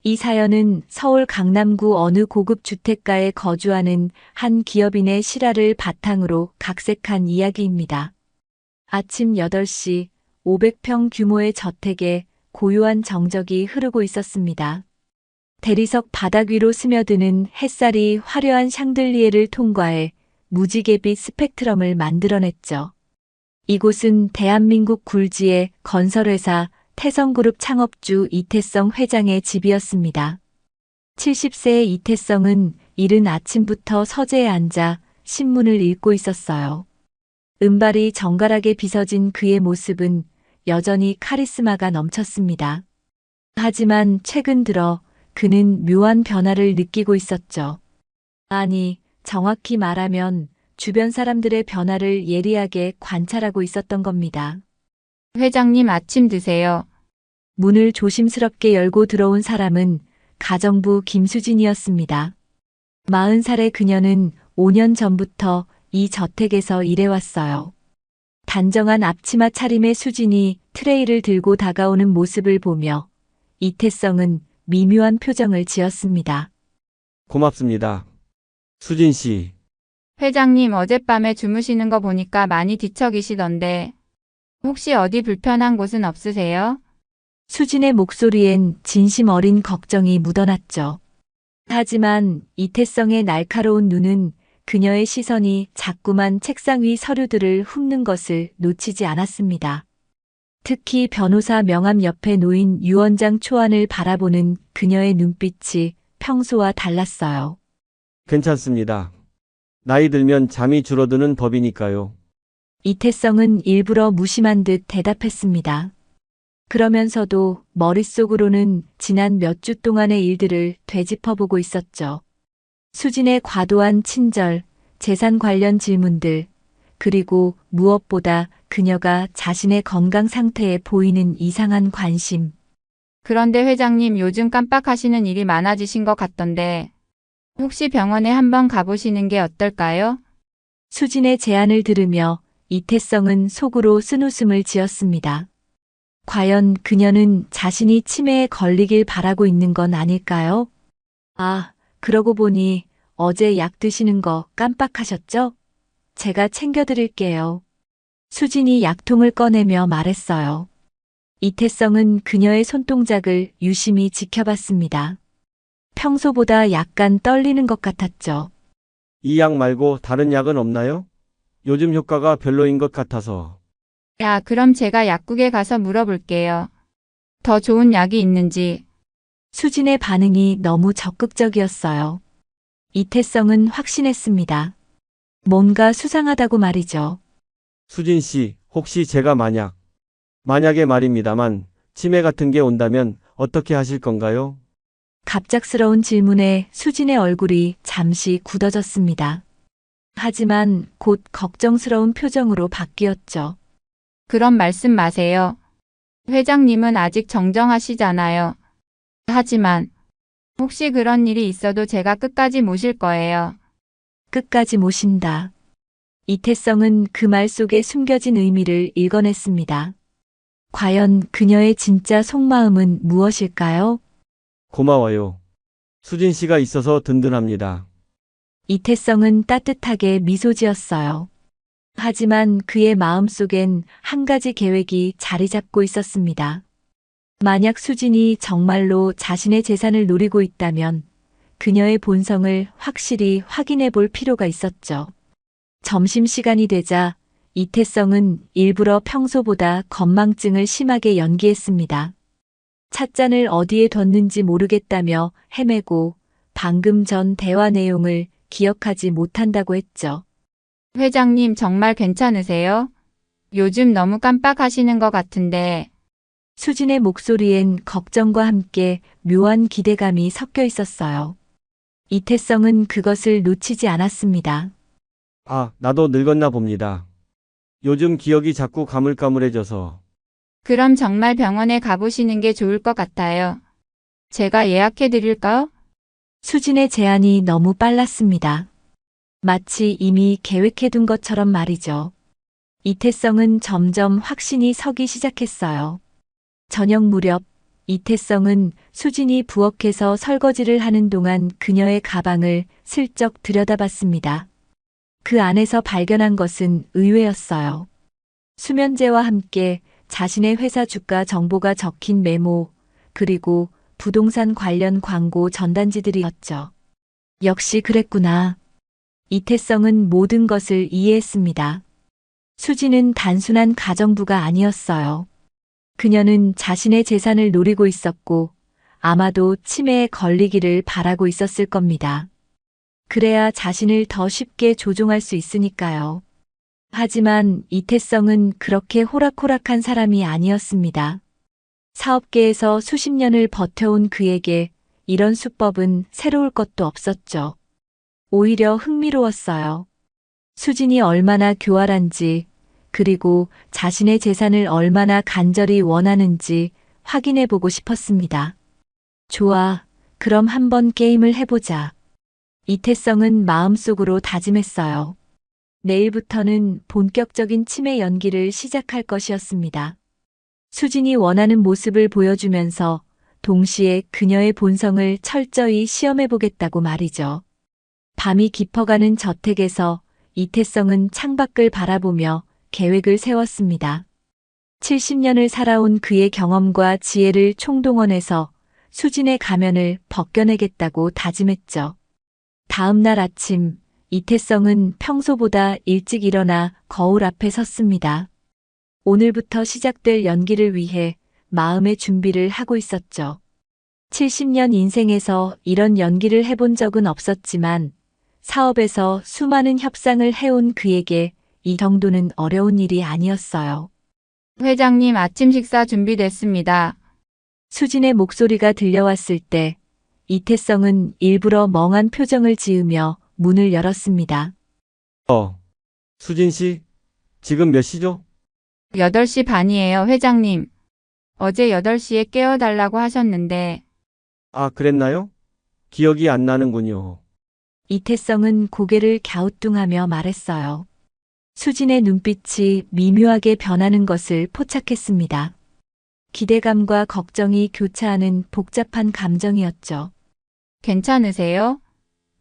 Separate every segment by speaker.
Speaker 1: 이 사연은 서울 강남구 어느 고급 주택가에 거주하는 한 기업인의 실화를 바탕으로 각색한 이야기입니다. 아침 8시 500평 규모의 저택에 고요한 정적이 흐르고 있었습니다. 대리석 바닥 위로 스며드는 햇살이 화려한 샹들리에를 통과해 무지개빛 스펙트럼을 만들어냈죠. 이곳은 대한민국 굴지의 건설회사 태성그룹 창업주 이태성 회장의 집이었습니다. 70세의 이태성은 이른 아침부터 서재에 앉아 신문을 읽고 있었어요. 은발이 정갈하게 빗어진 그의 모습은 여전히 카리스마가 넘쳤습니다. 하지만 최근 들어 그는 묘한 변화를 느끼고 있었죠. 아니, 정확히 말하면 주변 사람들의 변화를 예리하게 관찰하고 있었던 겁니다.
Speaker 2: 회장님 아침 드세요.
Speaker 1: 문을 조심스럽게 열고 들어온 사람은 가정부 김수진이었습니다. 40살의 그녀는 5년 전부터 이 저택에서 일해왔어요. 단정한 앞치마 차림의 수진이 트레이를 들고 다가오는 모습을 보며 이태성은 미묘한 표정을 지었습니다.
Speaker 3: 고맙습니다. 수진 씨,
Speaker 2: 회장님 어젯밤에 주무시는 거 보니까 많이 뒤척이시던데 혹시 어디 불편한 곳은 없으세요?
Speaker 1: 수진의 목소리엔 진심 어린 걱정이 묻어났죠. 하지만 이태성의 날카로운 눈은 그녀의 시선이 자꾸만 책상 위 서류들을 훑는 것을 놓치지 않았습니다. 특히 변호사 명함 옆에 놓인 유언장 초안을 바라보는 그녀의 눈빛이 평소와 달랐어요.
Speaker 3: 괜찮습니다. 나이 들면 잠이 줄어드는 법이니까요.
Speaker 1: 이태성은 일부러 무심한 듯 대답했습니다. 그러면서도 머릿속으로는 지난 몇 주 동안의 일들을 되짚어보고 있었죠. 수진의 과도한 친절, 재산 관련 질문들, 그리고 무엇보다 그녀가 자신의 건강 상태에 보이는 이상한 관심.
Speaker 2: 그런데 회장님 요즘 깜빡하시는 일이 많아지신 것 같던데 혹시 병원에 한번 가보시는 게 어떨까요?
Speaker 1: 수진의 제안을 들으며 이태성은 속으로 쓴웃음을 지었습니다. 과연 그녀는 자신이 치매에 걸리길 바라고 있는 건 아닐까요? 아, 그러고 보니 어제 약 드시는 거 깜빡하셨죠? 제가 챙겨드릴게요. 수진이 약통을 꺼내며 말했어요. 이태성은 그녀의 손동작을 유심히 지켜봤습니다. 평소보다 약간 떨리는 것 같았죠.
Speaker 3: 이 약 말고 다른 약은 없나요? 요즘 효과가 별로인 것 같아서.
Speaker 2: 야, 그럼 제가 약국에 가서 물어볼게요. 더 좋은 약이 있는지.
Speaker 1: 수진의 반응이 너무 적극적이었어요. 이태성은 확신했습니다. 뭔가 수상하다고 말이죠.
Speaker 3: 수진 씨, 혹시 제가 만약에 말입니다만 치매 같은 게 온다면 어떻게 하실 건가요?
Speaker 1: 갑작스러운 질문에 수진의 얼굴이 잠시 굳어졌습니다. 하지만 곧 걱정스러운 표정으로 바뀌었죠.
Speaker 2: 그런 말씀 마세요. 회장님은 아직 정정하시잖아요. 하지만 혹시 그런 일이 있어도 제가 끝까지 모실 거예요.
Speaker 1: 끝까지 모신다. 이태성은 그 말 속에 숨겨진 의미를 읽어냈습니다. 과연 그녀의 진짜 속마음은 무엇일까요?
Speaker 3: 고마워요. 수진 씨가 있어서 든든합니다.
Speaker 1: 이태성은 따뜻하게 미소 지었어요. 하지만 그의 마음속엔 한 가지 계획이 자리 잡고 있었습니다. 만약 수진이 정말로 자신의 재산을 노리고 있다면 그녀의 본성을 확실히 확인해 볼 필요가 있었죠. 점심시간이 되자 이태성은 일부러 평소보다 건망증을 심하게 연기했습니다. 찻잔을 어디에 뒀는지 모르겠다며 헤매고 방금 전 대화 내용을 기억하지 못한다고 했죠.
Speaker 2: 회장님 정말 괜찮으세요? 요즘 너무 깜빡하시는 것 같은데.
Speaker 1: 수진의 목소리엔 걱정과 함께 묘한 기대감이 섞여 있었어요. 이태성은 그것을 놓치지 않았습니다.
Speaker 3: 아, 나도 늙었나 봅니다. 요즘 기억이 자꾸 가물가물해져서.
Speaker 2: 그럼 정말 병원에 가보시는 게 좋을 것 같아요. 제가 예약해 드릴까요?
Speaker 1: 수진의 제안이 너무 빨랐습니다. 마치 이미 계획해둔 것처럼 말이죠. 이태성은 점점 확신이 서기 시작했어요. 저녁 무렵 이태성은 수진이 부엌에서 설거지를 하는 동안 그녀의 가방을 슬쩍 들여다봤습니다. 그 안에서 발견한 것은 의외였어요. 수면제와 함께 자신의 회사 주가 정보가 적힌 메모, 그리고 부동산 관련 광고 전단지들이었죠. 역시 그랬구나. 이태성은 모든 것을 이해했습니다. 수지는 단순한 가정부가 아니었어요. 그녀는 자신의 재산을 노리고 있었고 아마도 치매에 걸리기를 바라고 있었을 겁니다. 그래야 자신을 더 쉽게 조종할 수 있으니까요. 하지만 이태성은 그렇게 호락호락한 사람이 아니었습니다. 사업계에서 수십 년을 버텨온 그에게 이런 수법은 새로울 것도 없었죠. 오히려 흥미로웠어요. 수진이 얼마나 교활한지, 그리고 자신의 재산을 얼마나 간절히 원하는지 확인해보고 싶었습니다. 좋아, 그럼 한번 게임을 해보자. 이태성은 마음속으로 다짐했어요. 내일부터는 본격적인 치매 연기를 시작할 것이었습니다. 수진이 원하는 모습을 보여주면서 동시에 그녀의 본성을 철저히 시험해보겠다고 말이죠. 밤이 깊어가는 저택에서 이태성은 창밖을 바라보며 계획을 세웠습니다. 70년을 살아온 그의 경험과 지혜를 총동원해서 수진의 가면을 벗겨내겠다고 다짐했죠. 다음 날 아침, 이태성은 평소보다 일찍 일어나 거울 앞에 섰습니다. 오늘부터 시작될 연기를 위해 마음의 준비를 하고 있었죠. 70년 인생에서 이런 연기를 해본 적은 없었지만 사업에서 수많은 협상을 해온 그에게 이 정도는 어려운 일이 아니었어요.
Speaker 2: 회장님, 아침 식사 준비됐습니다.
Speaker 1: 수진의 목소리가 들려왔을 때 이태성은 일부러 멍한 표정을 지으며 문을 열었습니다.
Speaker 3: 수진 씨, 지금 몇 시죠?
Speaker 2: 8시 반이에요, 회장님. 어제 8시에 깨워달라고 하셨는데.
Speaker 3: 아, 그랬나요? 기억이 안 나는군요.
Speaker 1: 이태성은 고개를 갸우뚱하며 말했어요. 수진의 눈빛이 미묘하게 변하는 것을 포착했습니다. 기대감과 걱정이 교차하는 복잡한 감정이었죠.
Speaker 2: 괜찮으세요?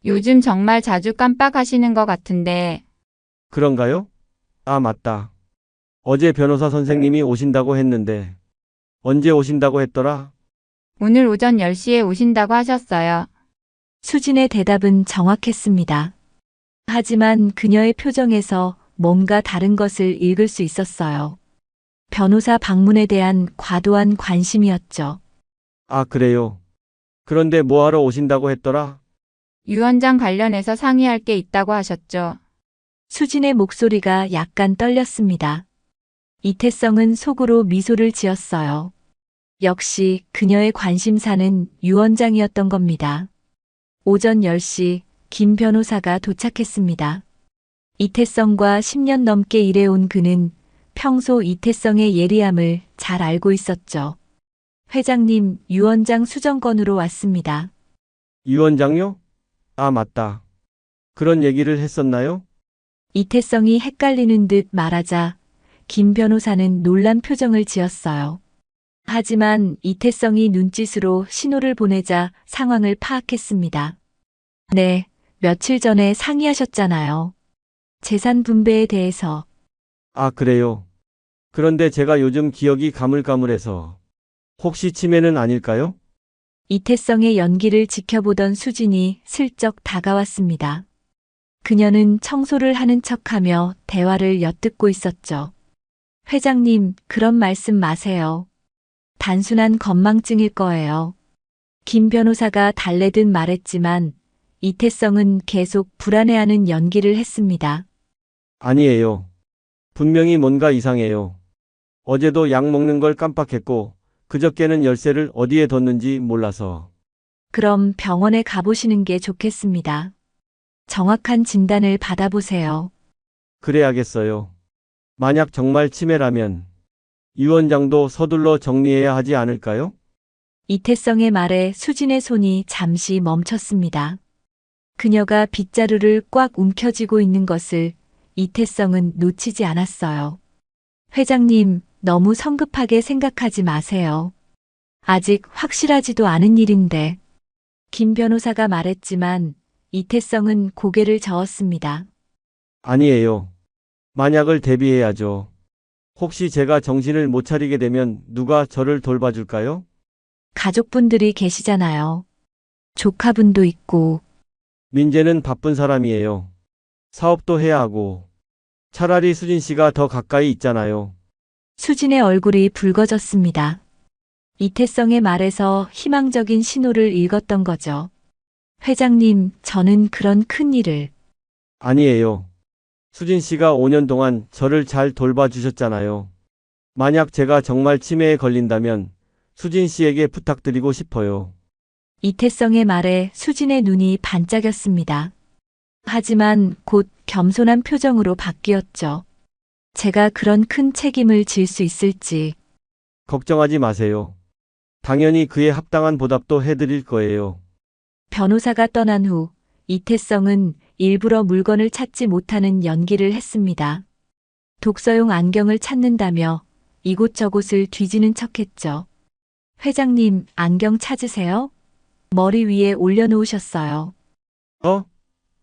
Speaker 2: 요즘 정말 자주 깜빡하시는 것 같은데.
Speaker 3: 그런가요? 아, 맞다. 어제 변호사 선생님이 오신다고 했는데 언제 오신다고 했더라?
Speaker 2: 오늘 오전 10시에 오신다고 하셨어요.
Speaker 1: 수진의 대답은 정확했습니다. 하지만 그녀의 표정에서 뭔가 다른 것을 읽을 수 있었어요. 변호사 방문에 대한 과도한 관심이었죠.
Speaker 3: 아, 그래요. 그런데 뭐하러 오신다고 했더라?
Speaker 2: 유언장 관련해서 상의할 게 있다고 하셨죠.
Speaker 1: 수진의 목소리가 약간 떨렸습니다. 이태성은 속으로 미소를 지었어요. 역시 그녀의 관심사는 유언장이었던 겁니다. 오전 10시 김 변호사가 도착했습니다. 이태성과 10년 넘게 일해온 그는 평소 이태성의 예리함을 잘 알고 있었죠. 회장님, 유언장 수정건으로 왔습니다.
Speaker 3: 유언장요? 아, 맞다. 그런 얘기를 했었나요?
Speaker 1: 이태성이 헷갈리는 듯 말하자 김 변호사는 놀란 표정을 지었어요. 하지만 이태성이 눈짓으로 신호를 보내자 상황을 파악했습니다. 네, 며칠 전에 상의하셨잖아요. 재산 분배에 대해서.
Speaker 3: 아, 그래요. 그런데 제가 요즘 기억이 가물가물해서 혹시 치매는 아닐까요?
Speaker 1: 이태성의 연기를 지켜보던 수진이 슬쩍 다가왔습니다. 그녀는 청소를 하는 척하며 대화를 엿듣고 있었죠. 회장님, 그런 말씀 마세요. 단순한 건망증일 거예요. 김 변호사가 달래듯 말했지만 이태성은 계속 불안해하는 연기를 했습니다.
Speaker 3: 아니에요. 분명히 뭔가 이상해요. 어제도 약 먹는 걸 깜빡했고 그저께는 열쇠를 어디에 뒀는지 몰라서.
Speaker 1: 그럼 병원에 가보시는 게 좋겠습니다. 정확한 진단을 받아보세요.
Speaker 3: 그래야겠어요. 만약 정말 치매라면 유언장도 서둘러 정리해야 하지 않을까요?
Speaker 1: 이태성의 말에 수진의 손이 잠시 멈췄습니다. 그녀가 빗자루를 꽉 움켜쥐고 있는 것을 이태성은 놓치지 않았어요. 회장님, 너무 성급하게 생각하지 마세요. 아직 확실하지도 않은 일인데. 김 변호사가 말했지만 이태성은 고개를 저었습니다.
Speaker 3: 아니에요. 만약을 대비해야죠. 혹시 제가 정신을 못 차리게 되면 누가 저를 돌봐줄까요?
Speaker 1: 가족분들이 계시잖아요. 조카분도 있고.
Speaker 3: 민재는 바쁜 사람이에요. 사업도 해야 하고. 차라리 수진 씨가 더 가까이 있잖아요.
Speaker 1: 수진의 얼굴이 붉어졌습니다. 이태성의 말에서 희망적인 신호를 읽었던 거죠. 회장님, 저는 그런 큰 일을.
Speaker 3: 아니에요. 수진 씨가 5년 동안 저를 잘 돌봐주셨잖아요. 만약 제가 정말 치매에 걸린다면 수진 씨에게 부탁드리고 싶어요.
Speaker 1: 이태성의 말에 수진의 눈이 반짝였습니다. 하지만 곧 겸손한 표정으로 바뀌었죠. 제가 그런 큰 책임을 질 수 있을지.
Speaker 3: 걱정하지 마세요. 당연히 그에 합당한 보답도 해드릴 거예요.
Speaker 1: 변호사가 떠난 후 이태성은 일부러 물건을 찾지 못하는 연기를 했습니다. 독서용 안경을 찾는다며 이곳저곳을 뒤지는 척했죠. 회장님, 안경 찾으세요? 머리 위에 올려놓으셨어요.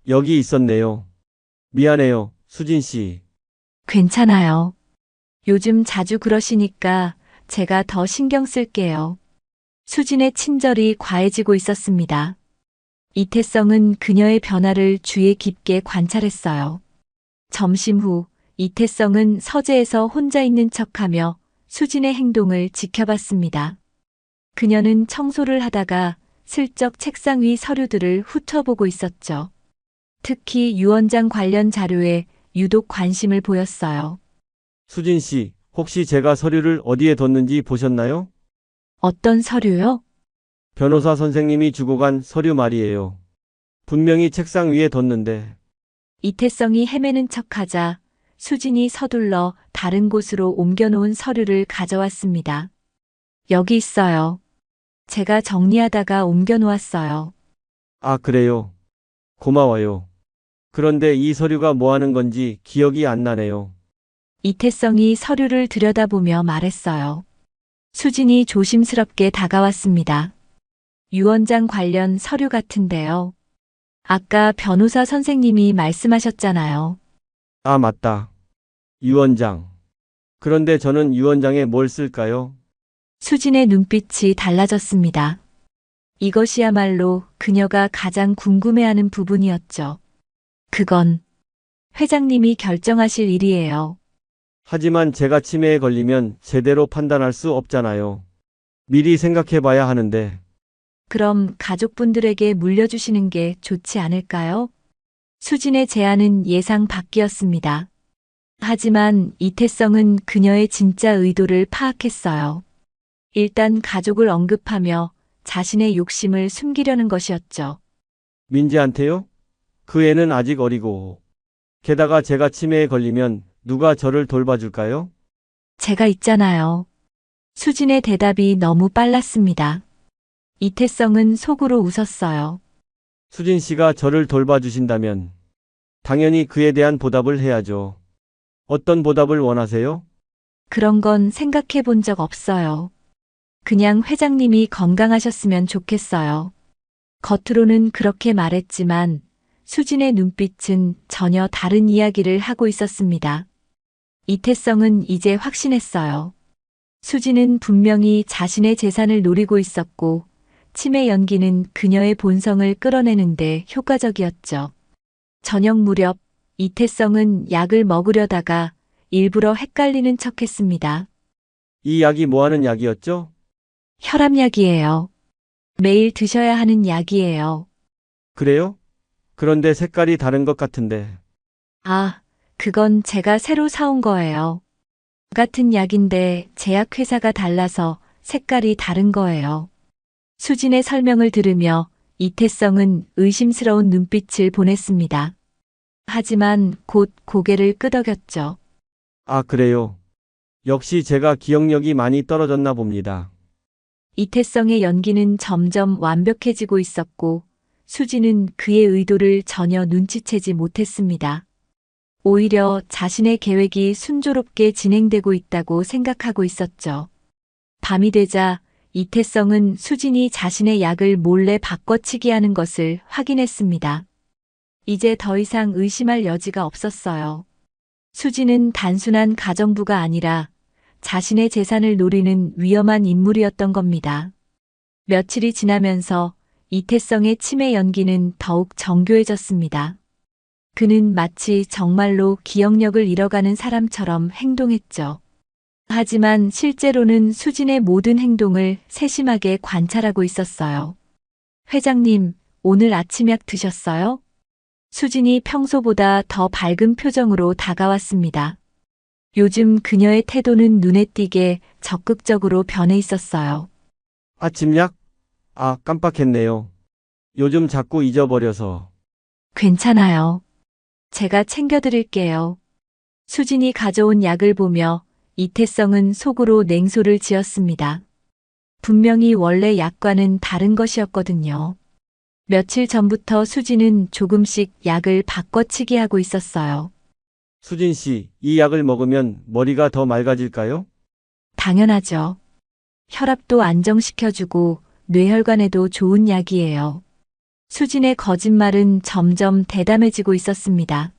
Speaker 3: 여기 있었네요. 미안해요, 수진 씨.
Speaker 1: 괜찮아요. 요즘 자주 그러시니까 제가 더 신경 쓸게요. 수진의 친절이 과해지고 있었습니다. 이태성은 그녀의 변화를 주의 깊게 관찰했어요. 점심 후 이태성은 서재에서 혼자 있는 척하며 수진의 행동을 지켜봤습니다. 그녀는 청소를 하다가 슬쩍 책상 위 서류들을 훑어보고 있었죠. 특히 유 원장 관련 자료에 유독 관심을 보였어요.
Speaker 3: 수진 씨, 혹시 제가 서류를 어디에 뒀는지 보셨나요?
Speaker 1: 어떤 서류요?
Speaker 3: 변호사 선생님이 주고 간 서류 말이에요. 분명히 책상 위에 뒀는데.
Speaker 1: 이태성이 헤매는 척하자 수진이 서둘러 다른 곳으로 옮겨놓은 서류를 가져왔습니다. 여기 있어요. 제가 정리하다가 옮겨놓았어요.
Speaker 3: 아, 그래요. 고마워요. 그런데 이 서류가 뭐 하는 건지 기억이 안 나네요.
Speaker 1: 이태성이 서류를 들여다보며 말했어요. 수진이 조심스럽게 다가왔습니다. 유 원장 관련 서류 같은데요. 아까 변호사 선생님이 말씀하셨잖아요.
Speaker 3: 아, 맞다. 유 원장. 그런데 저는 유 원장에 뭘 쓸까요?
Speaker 1: 수진의 눈빛이 달라졌습니다. 이것이야말로 그녀가 가장 궁금해하는 부분이었죠. 그건 회장님이 결정하실 일이에요.
Speaker 3: 하지만 제가 치매에 걸리면 제대로 판단할 수 없잖아요. 미리 생각해 봐야 하는데.
Speaker 1: 그럼 가족분들에게 물려주시는 게 좋지 않을까요? 수진의 제안은 예상 밖이었습니다. 하지만 이태성은 그녀의 진짜 의도를 파악했어요. 일단 가족을 언급하며 자신의 욕심을 숨기려는 것이었죠.
Speaker 3: 민지한테요? 그 애는 아직 어리고. 게다가 제가 치매에 걸리면 누가 저를 돌봐줄까요?
Speaker 1: 제가 있잖아요. 수진의 대답이 너무 빨랐습니다. 이태성은 속으로 웃었어요.
Speaker 3: 수진 씨가 저를 돌봐주신다면 당연히 그에 대한 보답을 해야죠. 어떤 보답을 원하세요?
Speaker 1: 그런 건 생각해 본 적 없어요. 그냥 회장님이 건강하셨으면 좋겠어요. 겉으로는 그렇게 말했지만 수진의 눈빛은 전혀 다른 이야기를 하고 있었습니다. 이태성은 이제 확신했어요. 수진은 분명히 자신의 재산을 노리고 있었고 치매 연기는 그녀의 본성을 끌어내는데 효과적이었죠. 저녁 무렵 이태성은 약을 먹으려다가 일부러 헷갈리는 척했습니다.
Speaker 3: 이 약이 뭐 하는 약이었죠?
Speaker 1: 혈압약이에요. 매일 드셔야 하는 약이에요.
Speaker 3: 그래요? 그런데 색깔이 다른 것 같은데.
Speaker 1: 아, 그건 제가 새로 사온 거예요. 같은 약인데 제약회사가 달라서 색깔이 다른 거예요. 수진의 설명을 들으며 이태성은 의심스러운 눈빛을 보냈습니다. 하지만 곧 고개를 끄덕였죠.
Speaker 3: 아, 그래요. 역시 제가 기억력이 많이 떨어졌나 봅니다.
Speaker 1: 이태성의 연기는 점점 완벽해지고 있었고 수진은 그의 의도를 전혀 눈치채지 못했습니다. 오히려 자신의 계획이 순조롭게 진행되고 있다고 생각하고 있었죠. 밤이 되자 이태성은 수진이 자신의 약을 몰래 바꿔치기 하는 것을 확인했습니다. 이제 더 이상 의심할 여지가 없었어요. 수진은 단순한 가정부가 아니라 자신의 재산을 노리는 위험한 인물이었던 겁니다. 며칠이 지나면서 이태성의 치매 연기는 더욱 정교해졌습니다. 그는 마치 정말로 기억력을 잃어가는 사람처럼 행동했죠. 하지만 실제로는 수진의 모든 행동을 세심하게 관찰하고 있었어요. 회장님, 오늘 아침약 드셨어요? 수진이 평소보다 더 밝은 표정으로 다가왔습니다. 요즘 그녀의 태도는 눈에 띄게 적극적으로 변해 있었어요.
Speaker 3: 아침약? 아, 깜빡했네요. 요즘 자꾸 잊어버려서.
Speaker 1: 괜찮아요. 제가 챙겨드릴게요. 수진이 가져온 약을 보며 이태성은 속으로 냉소를 지었습니다. 분명히 원래 약과는 다른 것이었거든요. 며칠 전부터 수진은 조금씩 약을 바꿔치기 하고 있었어요.
Speaker 3: 수진 씨, 이 약을 먹으면 머리가 더 맑아질까요?
Speaker 1: 당연하죠. 혈압도 안정시켜주고 뇌혈관에도 좋은 약이에요. 수진의 거짓말은 점점 대담해지고 있었습니다.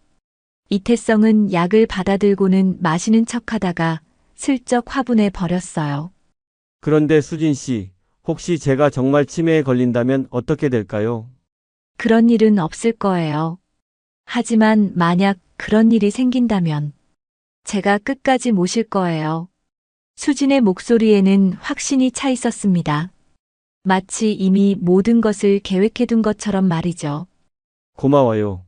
Speaker 1: 이태성은 약을 받아들고는 마시는 척하다가 슬쩍 화분에 버렸어요.
Speaker 3: 그런데 수진 씨, 혹시 제가 정말 치매에 걸린다면 어떻게 될까요?
Speaker 1: 그런 일은 없을 거예요. 하지만 만약 그런 일이 생긴다면 제가 끝까지 모실 거예요. 수진의 목소리에는 확신이 차 있었습니다. 마치 이미 모든 것을 계획해둔 것처럼 말이죠.
Speaker 3: 고마워요.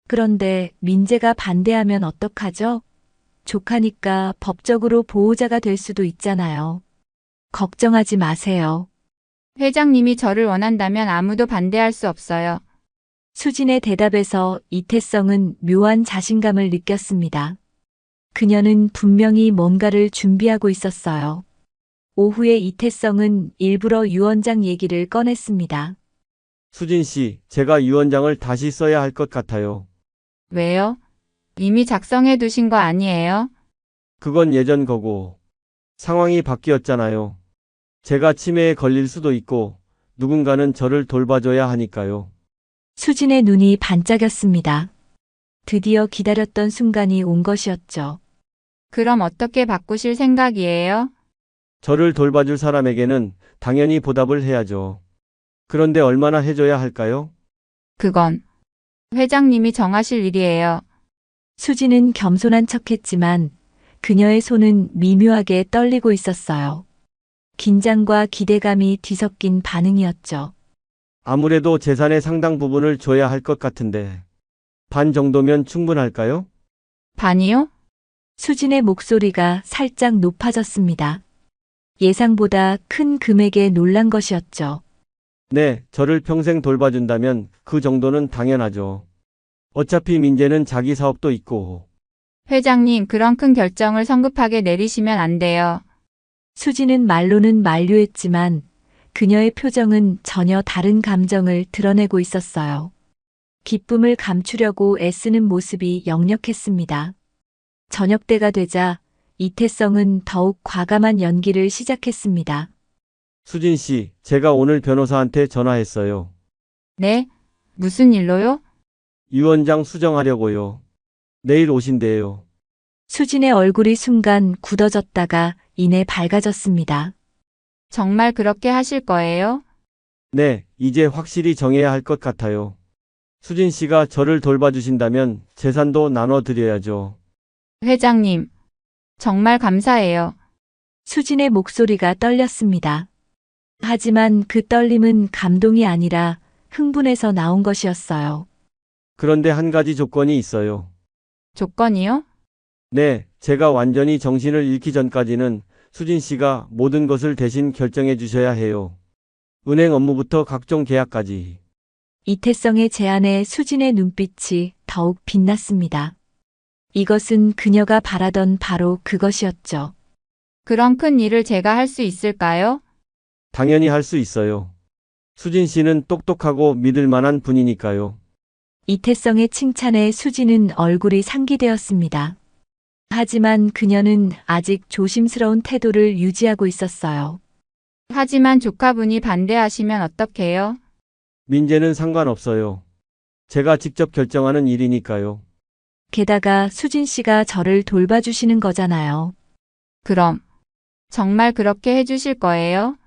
Speaker 1: 그런데 민재가 반대하면 어떡하죠? 조카니까 법적으로 보호자가 될 수도 있잖아요. 걱정하지 마세요.
Speaker 2: 회장님이 저를 원한다면 아무도 반대할 수 없어요.
Speaker 1: 수진의 대답에서 이태성은 묘한 자신감을 느꼈습니다. 그녀는 분명히 뭔가를 준비하고 있었어요. 오후에 이태성은 일부러 유언장 얘기를 꺼냈습니다.
Speaker 3: 수진 씨, 제가 유언장을 다시 써야 할 것 같아요.
Speaker 2: 왜요? 이미 작성해 두신 거 아니에요?
Speaker 3: 그건 예전 거고. 상황이 바뀌었잖아요. 제가 치매에 걸릴 수도 있고, 누군가는 저를 돌봐줘야 하니까요.
Speaker 1: 수진의 눈이 반짝였습니다. 드디어 기다렸던 순간이 온 것이었죠.
Speaker 2: 그럼 어떻게 바꾸실 생각이에요?
Speaker 3: 저를 돌봐줄 사람에게는 당연히 보답을 해야죠. 그런데 얼마나 해줘야 할까요?
Speaker 2: 그건 회장님이 정하실 일이에요.
Speaker 1: 수진은 겸손한 척했지만 그녀의 손은 미묘하게 떨리고 있었어요. 긴장과 기대감이 뒤섞인 반응이었죠.
Speaker 3: 아무래도 재산의 상당 부분을 줘야 할 것 같은데. 반 정도면 충분할까요?
Speaker 2: 반이요?
Speaker 1: 수진의 목소리가 살짝 높아졌습니다. 예상보다 큰 금액에 놀란 것이었죠.
Speaker 3: 네, 저를 평생 돌봐준다면 그 정도는 당연하죠. 어차피 민재는 자기 사업도 있고.
Speaker 2: 회장님, 그런 큰 결정을 성급하게 내리시면 안 돼요.
Speaker 1: 수진은 말로는 만류했지만 그녀의 표정은 전혀 다른 감정을 드러내고 있었어요. 기쁨을 감추려고 애쓰는 모습이 역력했습니다. 저녁 때가 되자 이태성은 더욱 과감한 연기를 시작했습니다.
Speaker 3: 수진 씨, 제가 오늘 변호사한테 전화했어요.
Speaker 2: 네? 무슨 일로요?
Speaker 3: 유언장 수정하려고요. 내일 오신대요.
Speaker 1: 수진의 얼굴이 순간 굳어졌다가 이내 밝아졌습니다.
Speaker 2: 정말 그렇게 하실 거예요?
Speaker 3: 네, 이제 확실히 정해야 할 것 같아요. 수진 씨가 저를 돌봐주신다면 재산도 나눠드려야죠.
Speaker 2: 회장님, 정말 감사해요.
Speaker 1: 수진의 목소리가 떨렸습니다. 하지만 그 떨림은 감동이 아니라 흥분에서 나온 것이었어요.
Speaker 3: 그런데 한 가지 조건이 있어요.
Speaker 2: 조건이요?
Speaker 3: 네, 제가 완전히 정신을 잃기 전까지는 수진 씨가 모든 것을 대신 결정해 주셔야 해요. 은행 업무부터 각종 계약까지.
Speaker 1: 이태성의 제안에 수진의 눈빛이 더욱 빛났습니다. 이것은 그녀가 바라던 바로 그것이었죠.
Speaker 2: 그런 큰 일을 제가 할 수 있을까요?
Speaker 3: 당연히 할 수 있어요. 수진 씨는 똑똑하고 믿을 만한 분이니까요.
Speaker 1: 이태성의 칭찬에 수진은 얼굴이 상기되었습니다. 하지만 그녀는 아직 조심스러운 태도를 유지하고 있었어요.
Speaker 2: 하지만 조카분이 반대하시면 어떡해요?
Speaker 3: 민재는 상관없어요. 제가 직접 결정하는 일이니까요.
Speaker 1: 게다가 수진 씨가 저를 돌봐주시는 거잖아요.
Speaker 2: 그럼 정말 그렇게 해주실 거예요?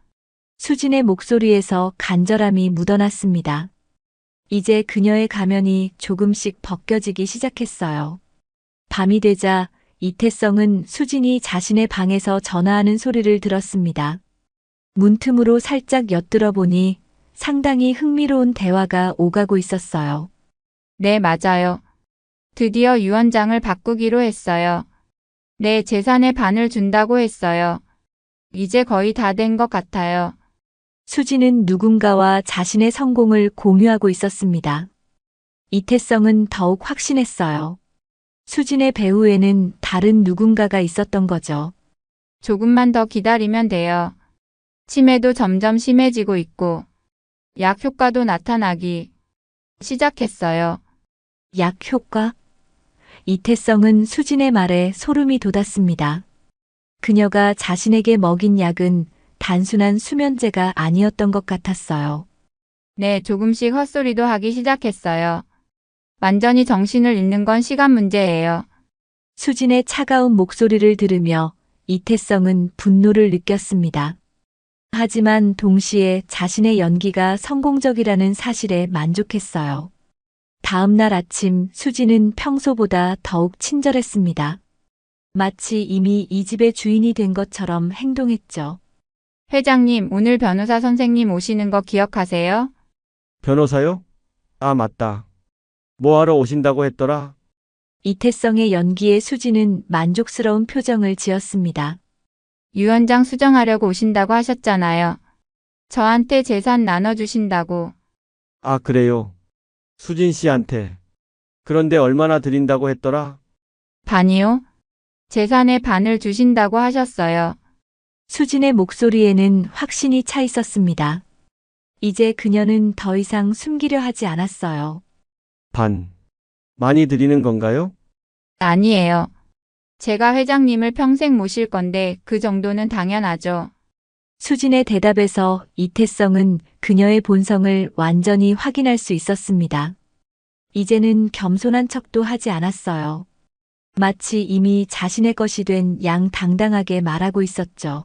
Speaker 1: 수진의 목소리에서 간절함이 묻어났습니다. 이제 그녀의 가면이 조금씩 벗겨지기 시작했어요. 밤이 되자 이태성은 수진이 자신의 방에서 전화하는 소리를 들었습니다. 문틈으로 살짝 엿들어 보니 상당히 흥미로운 대화가 오가고 있었어요.
Speaker 2: 네, 맞아요. 드디어 유언장을 바꾸기로 했어요. 내 재산의 반을 준다고 했어요. 이제 거의 다 된 것 같아요.
Speaker 1: 수진은 누군가와 자신의 성공을 공유하고 있었습니다. 이태성은 더욱 확신했어요. 수진의 배후에는 다른 누군가가 있었던 거죠.
Speaker 2: 조금만 더 기다리면 돼요. 치매도 점점 심해지고 있고 약 효과도 나타나기 시작했어요.
Speaker 1: 약 효과? 이태성은 수진의 말에 소름이 돋았습니다. 그녀가 자신에게 먹인 약은 단순한 수면제가 아니었던 것 같았어요.
Speaker 2: 네, 조금씩 헛소리도 하기 시작했어요. 완전히 정신을 잃는 건 시간 문제예요.
Speaker 1: 수진의 차가운 목소리를 들으며 이태성은 분노를 느꼈습니다. 하지만 동시에 자신의 연기가 성공적이라는 사실에 만족했어요. 다음 날 아침 수진은 평소보다 더욱 친절했습니다. 마치 이미 이 집의 주인이 된 것처럼 행동했죠.
Speaker 2: 회장님, 오늘 변호사 선생님 오시는 거 기억하세요?
Speaker 3: 변호사요? 아, 맞다. 뭐하러 오신다고 했더라?
Speaker 1: 이태성의 연기에 수진은 만족스러운 표정을 지었습니다.
Speaker 2: 유언장 수정하려고 오신다고 하셨잖아요. 저한테 재산 나눠주신다고.
Speaker 3: 아, 그래요. 수진 씨한테. 그런데 얼마나 드린다고 했더라?
Speaker 2: 반이요? 재산의 반을 주신다고 하셨어요.
Speaker 1: 수진의 목소리에는 확신이 차 있었습니다. 이제 그녀는 더 이상 숨기려 하지 않았어요.
Speaker 3: 반. 많이 드리는 건가요?
Speaker 2: 아니에요. 제가 회장님을 평생 모실 건데 그 정도는 당연하죠.
Speaker 1: 수진의 대답에서 이태성은 그녀의 본성을 완전히 확인할 수 있었습니다. 이제는 겸손한 척도 하지 않았어요. 마치 이미 자신의 것이 된 양 당당하게 말하고 있었죠.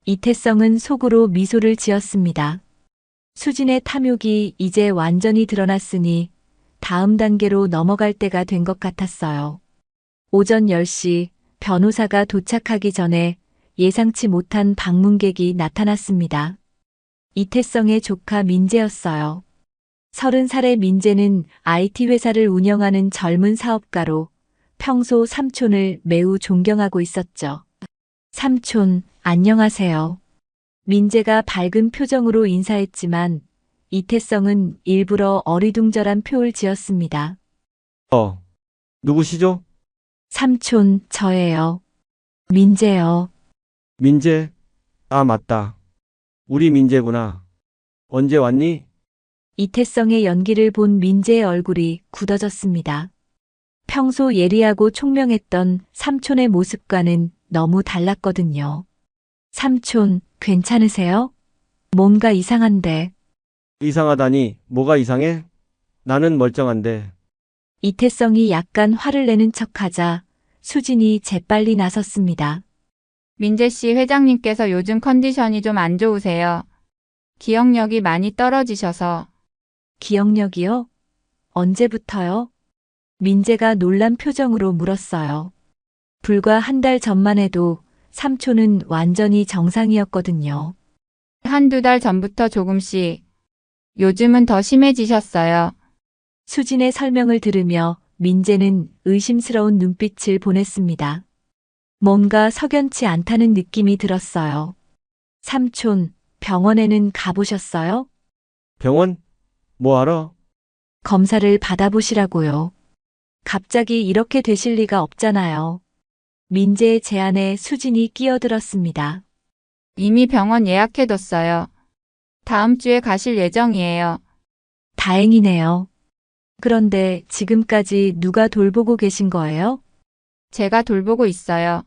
Speaker 1: 이태성은 속으로 미소를 지었습니다. 수진의 탐욕이 이제 완전히 드러났으니 다음 단계로 넘어갈 때가 된 것 같았어요. 오전 10시 변호사가 도착하기 전에 예상치 못한 방문객이 나타났습니다. 이태성의 조카 민재였어요. 30살의 민재는 IT 회사를 운영하는 젊은 사업가로 평소 삼촌을 매우 존경하고 있었죠. 삼촌, 안녕하세요. 민재가 밝은 표정으로 인사했지만 이태성은 일부러 어리둥절한 표를 지었습니다.
Speaker 3: 누구시죠?
Speaker 1: 삼촌, 저예요. 민재요.
Speaker 3: 민재? 아, 맞다. 우리 민재구나. 언제 왔니?
Speaker 1: 이태성의 연기를 본 민재의 얼굴이 굳어졌습니다. 평소 예리하고 총명했던 삼촌의 모습과는 너무 달랐거든요. 삼촌, 괜찮으세요? 뭔가 이상한데.
Speaker 3: 이상하다니, 뭐가 이상해? 나는 멀쩡한데.
Speaker 1: 이태성이 약간 화를 내는 척하자 수진이 재빨리 나섰습니다.
Speaker 2: 민재 씨 회장님께서 요즘 컨디션이 좀 안 좋으세요. 기억력이 많이 떨어지셔서.
Speaker 1: 기억력이요? 언제부터요? 민재가 놀란 표정으로 물었어요. 불과 한 달 전만 해도 삼촌은 완전히 정상이었거든요.
Speaker 2: 한두 달 전부터 조금씩. 요즘은 더 심해지셨어요.
Speaker 1: 수진의 설명을 들으며 민재는 의심스러운 눈빛을 보냈습니다. 뭔가 석연치 않다는 느낌이 들었어요. 삼촌, 병원에는 가보셨어요?
Speaker 3: 병원? 뭐하러?
Speaker 1: 검사를 받아보시라고요. 갑자기 이렇게 되실 리가 없잖아요. 민재의 제안에 수진이 끼어들었습니다.
Speaker 2: 이미 병원 예약해뒀어요. 다음 주에 가실 예정이에요.
Speaker 1: 다행이네요. 그런데 지금까지 누가 돌보고 계신 거예요?
Speaker 2: 제가 돌보고 있어요.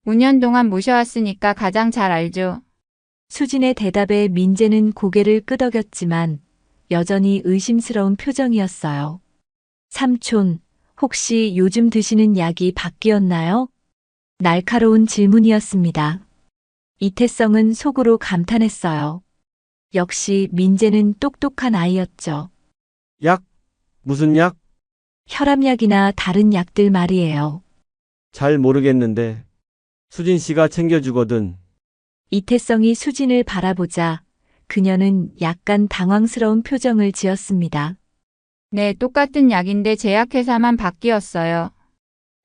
Speaker 2: 5년 동안 모셔왔으니까 가장 잘 알죠.
Speaker 1: 수진의 대답에 민재는 고개를 끄덕였지만 여전히 의심스러운 표정이었어요. 삼촌, 혹시 요즘 드시는 약이 바뀌었나요? 날카로운 질문이었습니다. 이태성은 속으로 감탄했어요. 역시 민재는 똑똑한 아이였죠.
Speaker 3: 약? 무슨 약?
Speaker 1: 혈압약이나 다른 약들 말이에요.
Speaker 3: 잘 모르겠는데. 수진 씨가 챙겨주거든.
Speaker 1: 이태성이 수진을 바라보자 그녀는 약간 당황스러운 표정을 지었습니다.
Speaker 2: 네, 똑같은 약인데 제약회사만 바뀌었어요.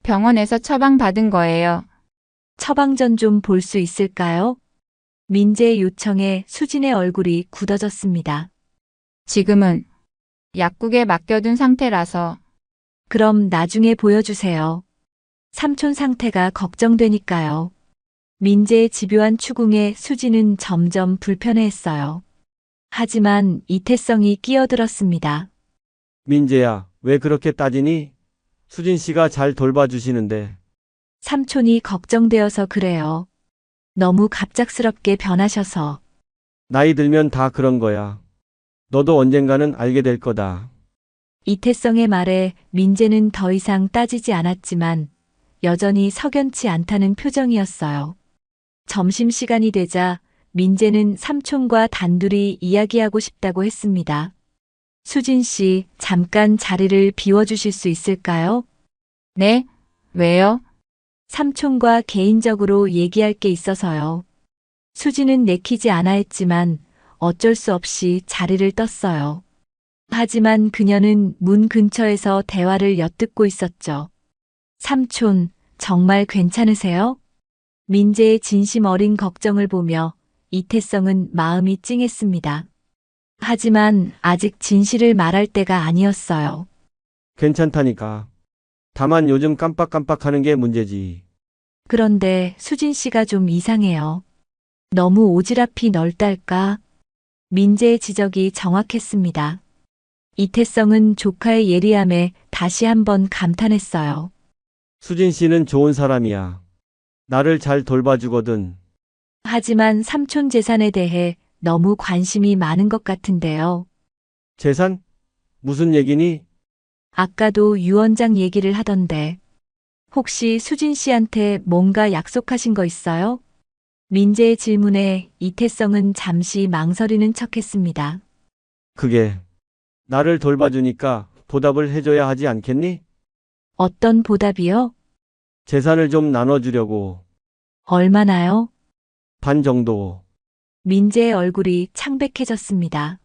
Speaker 2: 병원에서 처방받은 거예요.
Speaker 1: 처방전 좀 볼 수 있을까요? 민재의 요청에 수진의 얼굴이 굳어졌습니다.
Speaker 2: 지금은 약국에 맡겨둔 상태라서.
Speaker 1: 그럼 나중에 보여주세요. 삼촌 상태가 걱정되니까요. 민재의 집요한 추궁에 수진은 점점 불편해했어요. 하지만 이태성이 끼어들었습니다.
Speaker 3: 민재야, 왜 그렇게 따지니? 수진 씨가 잘 돌봐주시는데.
Speaker 1: 삼촌이 걱정되어서 그래요. 너무 갑작스럽게 변하셔서.
Speaker 3: 나이 들면 다 그런 거야. 너도 언젠가는 알게 될 거다.
Speaker 1: 이태성의 말에 민재는 더 이상 따지지 않았지만 여전히 석연치 않다는 표정이었어요. 점심시간이 되자 민재는 삼촌과 단둘이 이야기하고 싶다고 했습니다. 수진 씨, 잠깐 자리를 비워주실 수 있을까요?
Speaker 2: 네? 왜요?
Speaker 1: 삼촌과 개인적으로 얘기할 게 있어서요. 수지는 내키지 않아 했지만 어쩔 수 없이 자리를 떴어요. 하지만 그녀는 문 근처에서 대화를 엿듣고 있었죠. 삼촌, 정말 괜찮으세요? 민재의 진심 어린 걱정을 보며 이태성은 마음이 찡했습니다. 하지만 아직 진실을 말할 때가 아니었어요.
Speaker 3: 괜찮다니까. 다만 요즘 깜빡깜빡하는 게 문제지.
Speaker 1: 그런데 수진 씨가 좀 이상해요. 너무 오지랖이 넓달까? 민재의 지적이 정확했습니다. 이태성은 조카의 예리함에 다시 한번 감탄했어요.
Speaker 3: 수진 씨는 좋은 사람이야. 나를 잘 돌봐주거든.
Speaker 1: 하지만 삼촌 재산에 대해 너무 관심이 많은 것 같은데요.
Speaker 3: 재산? 무슨 얘기니?
Speaker 1: 아까도 유 원장 얘기를 하던데. 혹시 수진 씨한테 뭔가 약속하신 거 있어요? 민재의 질문에 이태성은 잠시 망설이는 척했습니다.
Speaker 3: 그게 나를 돌봐주니까 보답을 해줘야 하지 않겠니?
Speaker 1: 어떤 보답이요?
Speaker 3: 재산을 좀 나눠주려고.
Speaker 1: 얼마나요?
Speaker 3: 반 정도.
Speaker 1: 민재의 얼굴이 창백해졌습니다.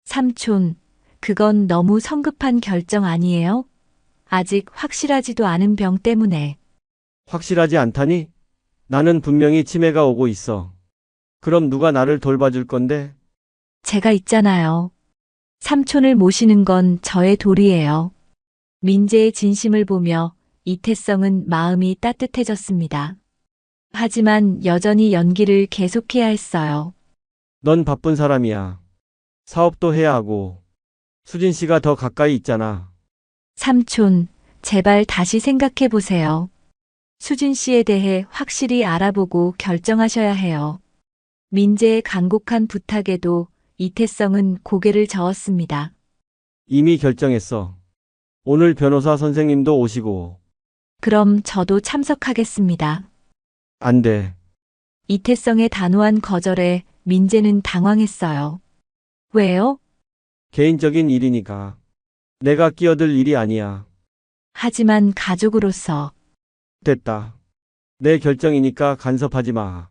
Speaker 1: 삼촌, 그건 너무 성급한 결정 아니에요? 아직 확실하지도 않은 병 때문에.
Speaker 3: 확실하지 않다니? 나는 분명히 치매가 오고 있어. 그럼 누가 나를 돌봐줄 건데?
Speaker 1: 제가 있잖아요. 삼촌을 모시는 건 저의 도리예요. 민재의 진심을 보며 이태성은 마음이 따뜻해졌습니다. 하지만 여전히 연기를 계속해야 했어요.
Speaker 3: 넌 바쁜 사람이야. 사업도 해야 하고. 수진 씨가 더 가까이 있잖아.
Speaker 1: 삼촌, 제발 다시 생각해 보세요. 수진 씨에 대해 확실히 알아보고 결정하셔야 해요. 민재의 간곡한 부탁에도 이태성은 고개를 저었습니다.
Speaker 3: 이미 결정했어. 오늘 변호사 선생님도 오시고.
Speaker 1: 그럼 저도 참석하겠습니다.
Speaker 3: 안 돼.
Speaker 1: 이태성의 단호한 거절에 민재는 당황했어요. 왜요?
Speaker 3: 개인적인 일이니까. 내가 끼어들 일이 아니야.
Speaker 1: 하지만 가족으로서
Speaker 3: 됐다. 내 결정이니까 간섭하지 마.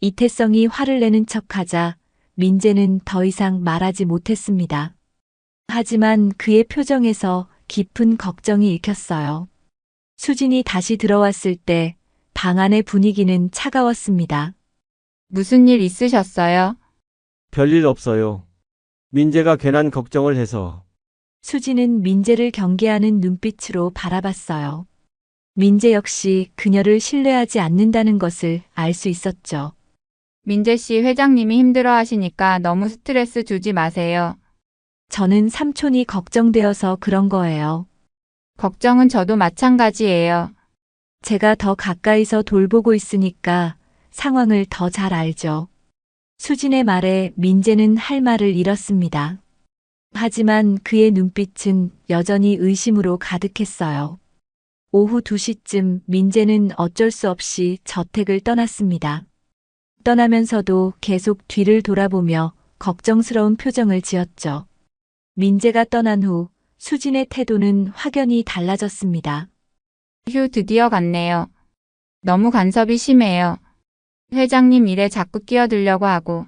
Speaker 1: 이태성이 화를 내는 척하자 민재는 더 이상 말하지 못했습니다. 하지만 그의 표정에서 깊은 걱정이 읽혔어요. 수진이 다시 들어왔을 때 방 안의 분위기는 차가웠습니다.
Speaker 2: 무슨 일 있으셨어요?
Speaker 3: 별일 없어요. 민재가 괜한 걱정을 해서.
Speaker 1: 수진은 민재를 경계하는 눈빛으로 바라봤어요. 민재 역시 그녀를 신뢰하지 않는다는 것을 알 수 있었죠.
Speaker 2: 민재 씨 회장님이 힘들어 하시니까 너무 스트레스 주지 마세요.
Speaker 1: 저는 삼촌이 걱정되어서 그런 거예요.
Speaker 2: 걱정은 저도 마찬가지예요.
Speaker 1: 제가 더 가까이서 돌보고 있으니까 상황을 더 잘 알죠. 수진의 말에 민재는 할 말을 잃었습니다. 하지만 그의 눈빛은 여전히 의심으로 가득했어요. 오후 2시쯤 민재는 어쩔 수 없이 저택을 떠났습니다. 떠나면서도 계속 뒤를 돌아보며 걱정스러운 표정을 지었죠. 민재가 떠난 후 수진의 태도는 확연히 달라졌습니다.
Speaker 2: 휴, 드디어 갔네요. 너무 간섭이 심해요. 회장님 일에 자꾸 끼어들려고 하고.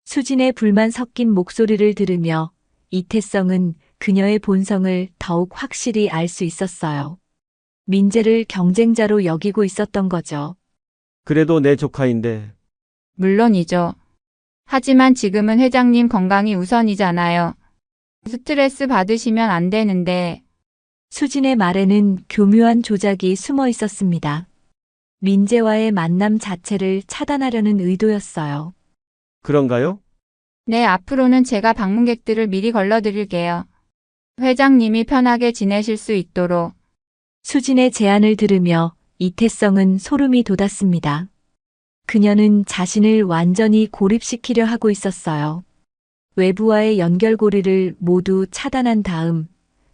Speaker 1: 수진의 불만 섞인 목소리를 들으며 이태성은 그녀의 본성을 더욱 확실히 알 수 있었어요. 민재를 경쟁자로 여기고 있었던 거죠.
Speaker 3: 그래도 내 조카인데.
Speaker 2: 물론이죠. 하지만 지금은 회장님 건강이 우선이잖아요. 스트레스 받으시면 안 되는데.
Speaker 1: 수진의 말에는 교묘한 조작이 숨어 있었습니다. 민재와의 만남 자체를 차단하려는 의도였어요.
Speaker 3: 그런가요?
Speaker 2: 네, 앞으로는 제가 방문객들을 미리 걸러드릴게요. 회장님이 편하게 지내실 수 있도록.
Speaker 1: 수진의 제안을 들으며 이태성은 소름이 돋았습니다. 그녀는 자신을 완전히 고립시키려 하고 있었어요. 외부와의 연결고리를 모두 차단한 다음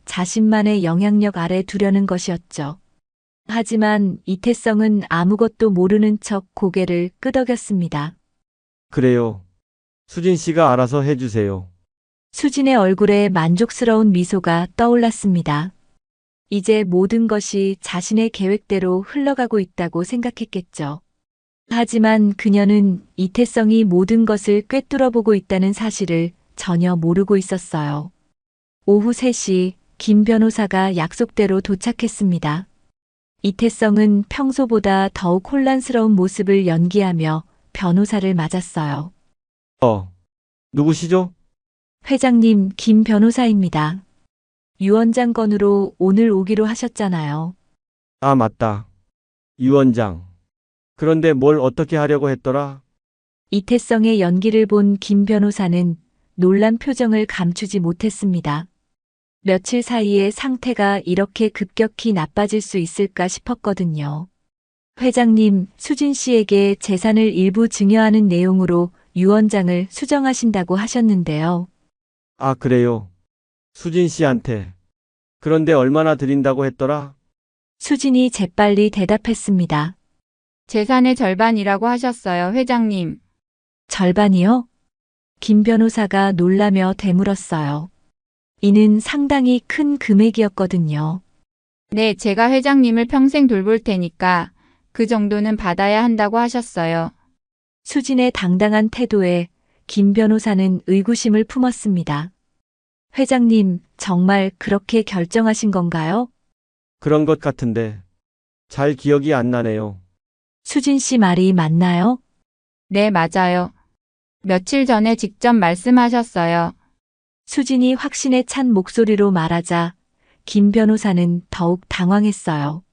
Speaker 1: 자신만의 영향력 아래 두려는 것이었죠. 하지만 이태성은 아무것도 모르는 척 고개를 끄덕였습니다.
Speaker 3: 그래요. 수진 씨가 알아서 해주세요.
Speaker 1: 수진의 얼굴에 만족스러운 미소가 떠올랐습니다. 이제 모든 것이 자신의 계획대로 흘러가고 있다고 생각했겠죠. 하지만 그녀는 이태성이 모든 것을 꿰뚫어보고 있다는 사실을 전혀 모르고 있었어요. 오후 3시 김 변호사가 약속대로 도착했습니다. 이태성은 평소보다 더욱 혼란스러운 모습을 연기하며 변호사를 맞았어요.
Speaker 3: 누구시죠?
Speaker 1: 회장님 김 변호사입니다. 유 원장 건으로 오늘 오기로 하셨잖아요.
Speaker 3: 아, 맞다. 유 원장. 그런데 뭘 어떻게 하려고 했더라?
Speaker 1: 이태성의 연기를 본 김 변호사는 놀란 표정을 감추지 못했습니다. 며칠 사이에 상태가 이렇게 급격히 나빠질 수 있을까 싶었거든요. 회장님, 수진 씨에게 재산을 일부 증여하는 내용으로 유 원장을 수정하신다고 하셨는데요.
Speaker 3: 아, 그래요. 수진 씨한테. 그런데 얼마나 드린다고 했더라?
Speaker 1: 수진이 재빨리 대답했습니다.
Speaker 2: 재산의 절반이라고 하셨어요, 회장님.
Speaker 1: 절반이요? 김 변호사가 놀라며 되물었어요. 이는 상당히 큰 금액이었거든요.
Speaker 2: 네, 제가 회장님을 평생 돌볼 테니까 그 정도는 받아야 한다고 하셨어요.
Speaker 1: 수진의 당당한 태도에 김 변호사는 의구심을 품었습니다. 회장님, 정말 그렇게 결정하신 건가요?
Speaker 3: 그런 것 같은데. 잘 기억이 안 나네요.
Speaker 1: 수진 씨 말이 맞나요?
Speaker 2: 네, 맞아요. 며칠 전에 직접 말씀하셨어요.
Speaker 1: 수진이 확신에 찬 목소리로 말하자 김 변호사는 더욱 당황했어요.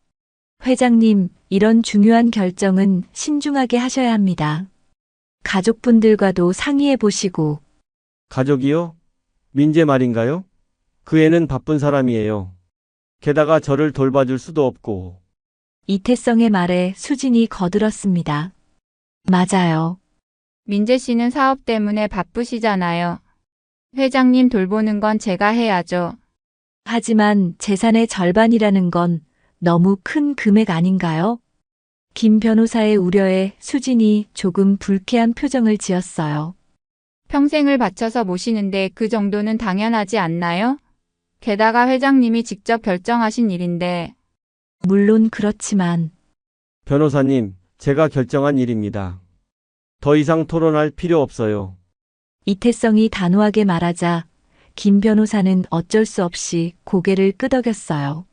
Speaker 1: 회장님, 이런 중요한 결정은 신중하게 하셔야 합니다. 가족분들과도 상의해 보시고.
Speaker 3: 가족이요? 민재 말인가요? 그 애는 바쁜 사람이에요. 게다가 저를 돌봐줄 수도 없고.
Speaker 1: 이태성의 말에 수진이 거들었습니다. 맞아요.
Speaker 2: 민재 씨는 사업 때문에 바쁘시잖아요. 회장님 돌보는 건 제가 해야죠.
Speaker 1: 하지만 재산의 절반이라는 건 너무 큰 금액 아닌가요? 김 변호사의 우려에 수진이 조금 불쾌한 표정을 지었어요.
Speaker 2: 평생을 바쳐서 모시는데 그 정도는 당연하지 않나요? 게다가 회장님이 직접 결정하신 일인데.
Speaker 1: 물론 그렇지만
Speaker 3: 변호사님, 제가 결정한 일입니다. 더 이상 토론할 필요 없어요.
Speaker 1: 이태성이 단호하게 말하자 김 변호사는 어쩔 수 없이 고개를 끄덕였어요.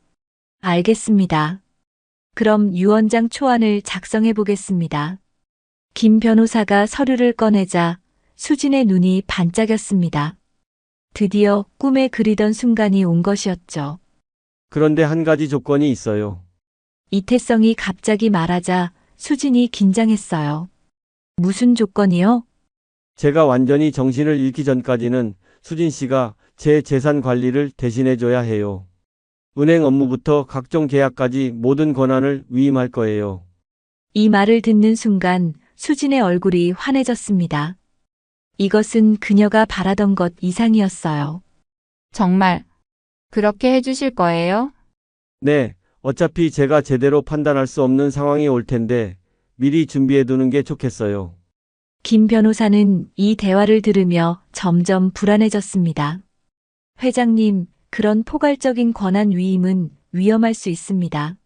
Speaker 1: 알겠습니다. 그럼 유 원장 초안을 작성해 보겠습니다. 김 변호사가 서류를 꺼내자 수진의 눈이 반짝였습니다. 드디어 꿈에 그리던 순간이 온 것이었죠.
Speaker 3: 그런데 한 가지 조건이 있어요.
Speaker 1: 이태성이 갑자기 말하자 수진이 긴장했어요. 무슨 조건이요?
Speaker 3: 제가 완전히 정신을 잃기 전까지는 수진 씨가 제 재산 관리를 대신해줘야 해요. 은행 업무부터 각종 계약까지 모든 권한을 위임할 거예요.
Speaker 1: 이 말을 듣는 순간 수진의 얼굴이 환해졌습니다. 이것은 그녀가 바라던 것 이상이었어요.
Speaker 2: 정말 그렇게 해주실 거예요?
Speaker 3: 네, 어차피 제가 제대로 판단할 수 없는 상황이 올 텐데 미리 준비해 두는 게 좋겠어요.
Speaker 1: 김 변호사는 이 대화를 들으며 점점 불안해졌습니다. 회장님, 그런 포괄적인 권한 위임은 위험할 수 있습니다.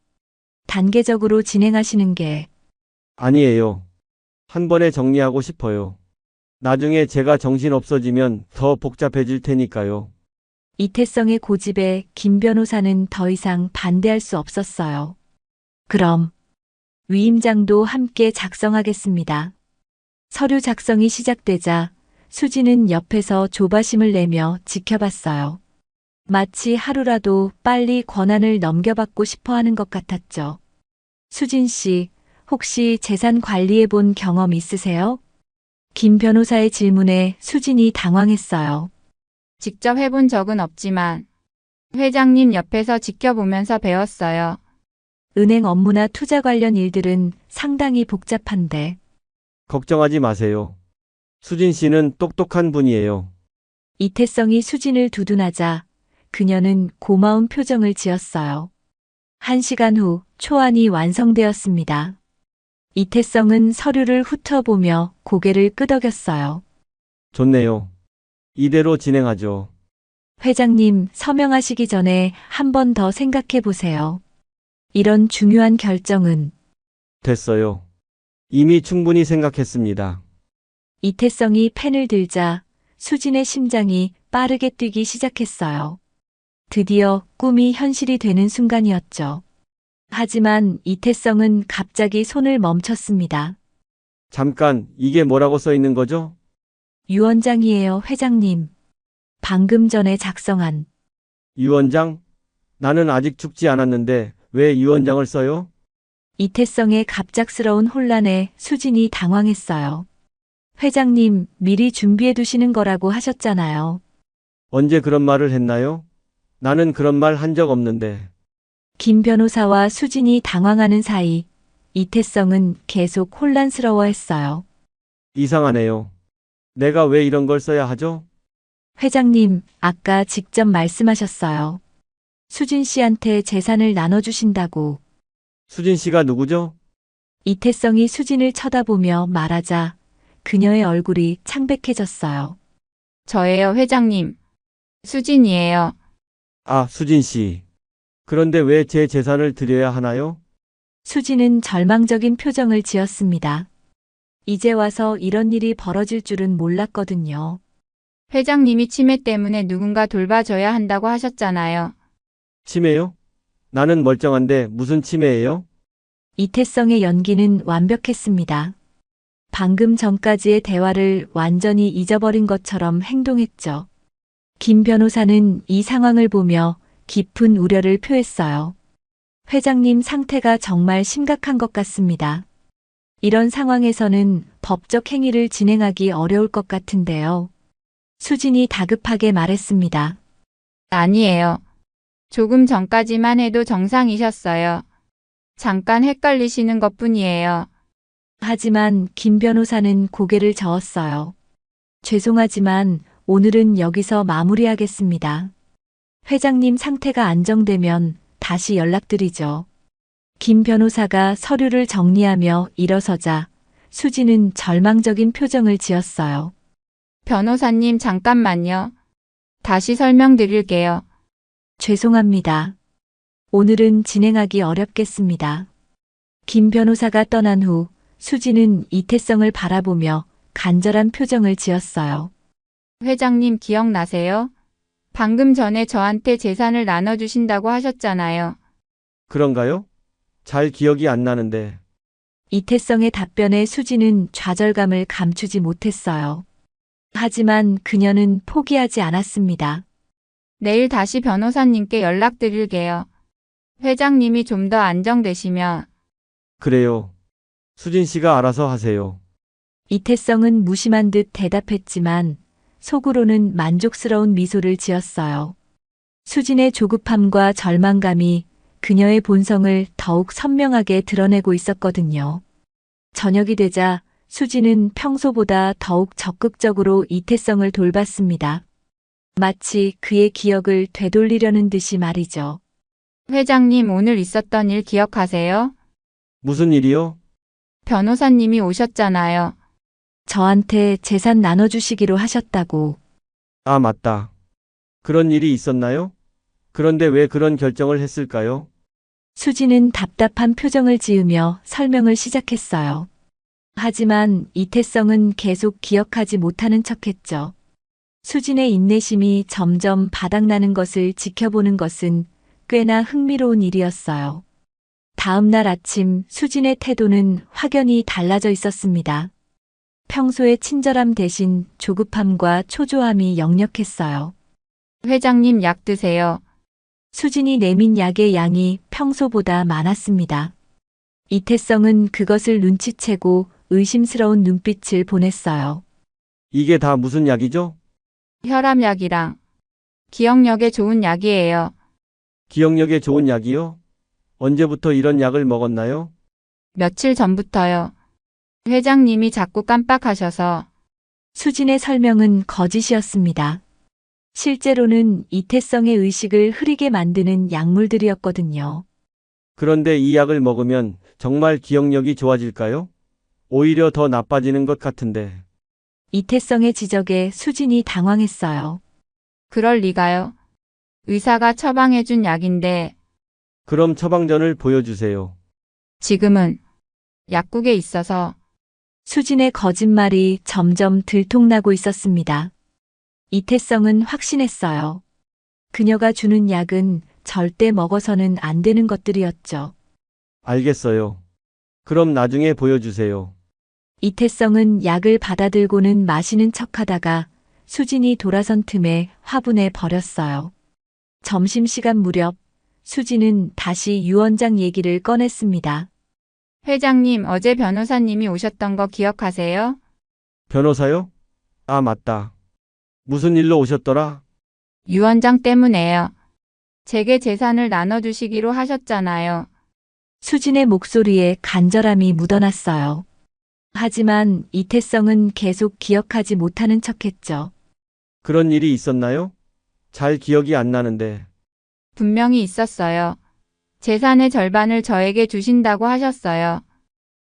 Speaker 1: 단계적으로 진행하시는 게
Speaker 3: 아니에요. 한 번에 정리하고 싶어요. 나중에 제가 정신 없어지면 더 복잡해질 테니까요.
Speaker 1: 이태성의 고집에 김 변호사는 더 이상 반대할 수 없었어요. 그럼 위임장도 함께 작성하겠습니다. 서류 작성이 시작되자 수지는 옆에서 조바심을 내며 지켜봤어요. 마치 하루라도 빨리 권한을 넘겨받고 싶어 하는 것 같았죠. 수진 씨, 혹시 재산 관리해 본 경험 있으세요? 김 변호사의 질문에 수진이 당황했어요.
Speaker 2: 직접 해본 적은 없지만 회장님 옆에서 지켜보면서 배웠어요.
Speaker 1: 은행 업무나 투자 관련 일들은 상당히 복잡한데
Speaker 3: 걱정하지 마세요. 수진 씨는 똑똑한 분이에요.
Speaker 1: 이태성이 수진을 두둔하자 그녀는 고마운 표정을 지었어요. 1시간 후 초안이 완성되었습니다. 이태성은 서류를 훑어보며 고개를 끄덕였어요.
Speaker 3: 좋네요. 이대로 진행하죠.
Speaker 1: 회장님, 서명하시기 전에 한 번 더 생각해 보세요. 이런 중요한 결정은
Speaker 3: 됐어요. 이미 충분히 생각했습니다.
Speaker 1: 이태성이 펜을 들자 수진의 심장이 빠르게 뛰기 시작했어요. 드디어 꿈이 현실이 되는 순간이었죠. 하지만 이태성은 갑자기 손을 멈췄습니다.
Speaker 3: 잠깐, 이게 뭐라고 써 있는 거죠?
Speaker 1: 유언장이에요, 회장님. 방금 전에 작성한
Speaker 3: 유언장? 나는 아직 죽지 않았는데 왜 유언장을 써요?
Speaker 1: 이태성의 갑작스러운 혼란에 수진이 당황했어요. 회장님, 미리 준비해 두시는 거라고 하셨잖아요.
Speaker 3: 언제 그런 말을 했나요? 나는 그런 말 한 적 없는데.
Speaker 1: 김 변호사와 수진이 당황하는 사이 이태성은 계속 혼란스러워했어요.
Speaker 3: 이상하네요. 내가 왜 이런 걸 써야 하죠?
Speaker 1: 회장님, 아까 직접 말씀하셨어요. 수진 씨한테 재산을 나눠주신다고.
Speaker 3: 수진 씨가 누구죠?
Speaker 1: 이태성이 수진을 쳐다보며 말하자 그녀의 얼굴이 창백해졌어요.
Speaker 2: 저예요, 회장님. 수진이에요.
Speaker 3: 아, 수진 씨. 그런데 왜 제 재산을 드려야 하나요?
Speaker 1: 수진은 절망적인 표정을 지었습니다. 이제 와서 이런 일이 벌어질 줄은 몰랐거든요.
Speaker 2: 회장님이 치매 때문에 누군가 돌봐줘야 한다고 하셨잖아요.
Speaker 3: 치매요? 나는 멀쩡한데 무슨 치매예요?
Speaker 1: 이태성의 연기는 완벽했습니다. 방금 전까지의 대화를 완전히 잊어버린 것처럼 행동했죠. 김 변호사는 이 상황을 보며 깊은 우려를 표했어요. 회장님 상태가 정말 심각한 것 같습니다. 이런 상황에서는 법적 행위를 진행하기 어려울 것 같은데요. 수진이 다급하게 말했습니다.
Speaker 2: 아니에요. 조금 전까지만 해도 정상이셨어요. 잠깐 헷갈리시는 것뿐이에요.
Speaker 1: 하지만 김 변호사는 고개를 저었어요. 죄송하지만 오늘은 여기서 마무리하겠습니다. 회장님 상태가 안정되면 다시 연락드리죠. 김 변호사가 서류를 정리하며 일어서자 수진은 절망적인 표정을 지었어요.
Speaker 2: 변호사님 잠깐만요. 다시 설명드릴게요.
Speaker 1: 죄송합니다. 오늘은 진행하기 어렵겠습니다. 김 변호사가 떠난 후 수진은 이태성을 바라보며 간절한 표정을 지었어요.
Speaker 2: 회장님 기억나세요? 방금 전에 저한테 재산을 나눠주신다고 하셨잖아요.
Speaker 3: 그런가요? 잘 기억이 안 나는데.
Speaker 1: 이태성의 답변에 수진은 좌절감을 감추지 못했어요. 하지만 그녀는 포기하지 않았습니다.
Speaker 2: 내일 다시 변호사님께 연락드릴게요. 회장님이 좀 더 안정되시면
Speaker 3: 그래요. 수진 씨가 알아서 하세요.
Speaker 1: 이태성은 무심한 듯 대답했지만 속으로는 만족스러운 미소를 지었어요. 수진의 조급함과 절망감이 그녀의 본성을 더욱 선명하게 드러내고 있었거든요. 저녁이 되자 수진은 평소보다 더욱 적극적으로 이태성을 돌봤습니다. 마치 그의 기억을 되돌리려는 듯이 말이죠.
Speaker 2: 회장님, 오늘 있었던 일 기억하세요?
Speaker 3: 무슨 일이요?
Speaker 2: 변호사님이 오셨잖아요.
Speaker 1: 저한테 재산 나눠주시기로 하셨다고.
Speaker 3: 아, 맞다. 그런 일이 있었나요? 그런데 왜 그런 결정을 했을까요?
Speaker 1: 수진은 답답한 표정을 지으며 설명을 시작했어요. 하지만 이태성은 계속 기억하지 못하는 척했죠. 수진의 인내심이 점점 바닥나는 것을 지켜보는 것은 꽤나 흥미로운 일이었어요. 다음 날 아침 수진의 태도는 확연히 달라져 있었습니다. 평소의 친절함 대신 조급함과 초조함이 역력했어요.
Speaker 2: 회장님, 약 드세요.
Speaker 1: 수진이 내민 약의 양이 평소보다 많았습니다. 이태성은 그것을 눈치채고 의심스러운 눈빛을 보냈어요.
Speaker 3: 이게 다 무슨 약이죠?
Speaker 2: 혈압약이랑 기억력에 좋은 약이에요.
Speaker 3: 기억력에 좋은 약이요? 언제부터 이런 약을 먹었나요?
Speaker 2: 며칠 전부터요. 회장님이 자꾸 깜빡하셔서.
Speaker 1: 수진의 설명은 거짓이었습니다. 실제로는 이태성의 의식을 흐리게 만드는 약물들이었거든요.
Speaker 3: 그런데 이 약을 먹으면 정말 기억력이 좋아질까요? 오히려 더 나빠지는 것 같은데.
Speaker 1: 이태성의 지적에 수진이 당황했어요.
Speaker 2: 그럴 리가요. 의사가 처방해준 약인데
Speaker 3: 그럼 처방전을 보여주세요.
Speaker 2: 지금은 약국에 있어서.
Speaker 1: 수진의 거짓말이 점점 들통나고 있었습니다. 이태성은 확신했어요. 그녀가 주는 약은 절대 먹어서는 안 되는 것들이었죠.
Speaker 3: 알겠어요. 그럼 나중에 보여주세요.
Speaker 1: 이태성은 약을 받아들고는 마시는 척하다가 수진이 돌아선 틈에 화분에 버렸어요. 점심시간 무렵 수진은 다시 유 원장 얘기를 꺼냈습니다.
Speaker 2: 회장님, 어제 변호사님이 오셨던 거 기억하세요?
Speaker 3: 변호사요? 아, 맞다. 무슨 일로 오셨더라?
Speaker 2: 유 원장 때문에요. 제게 재산을 나눠주시기로 하셨잖아요.
Speaker 1: 수진의 목소리에 간절함이 묻어났어요. 하지만 이태성은 계속 기억하지 못하는 척했죠.
Speaker 3: 그런 일이 있었나요? 잘 기억이 안 나는데.
Speaker 2: 분명히 있었어요. 재산의 절반을 저에게 주신다고 하셨어요.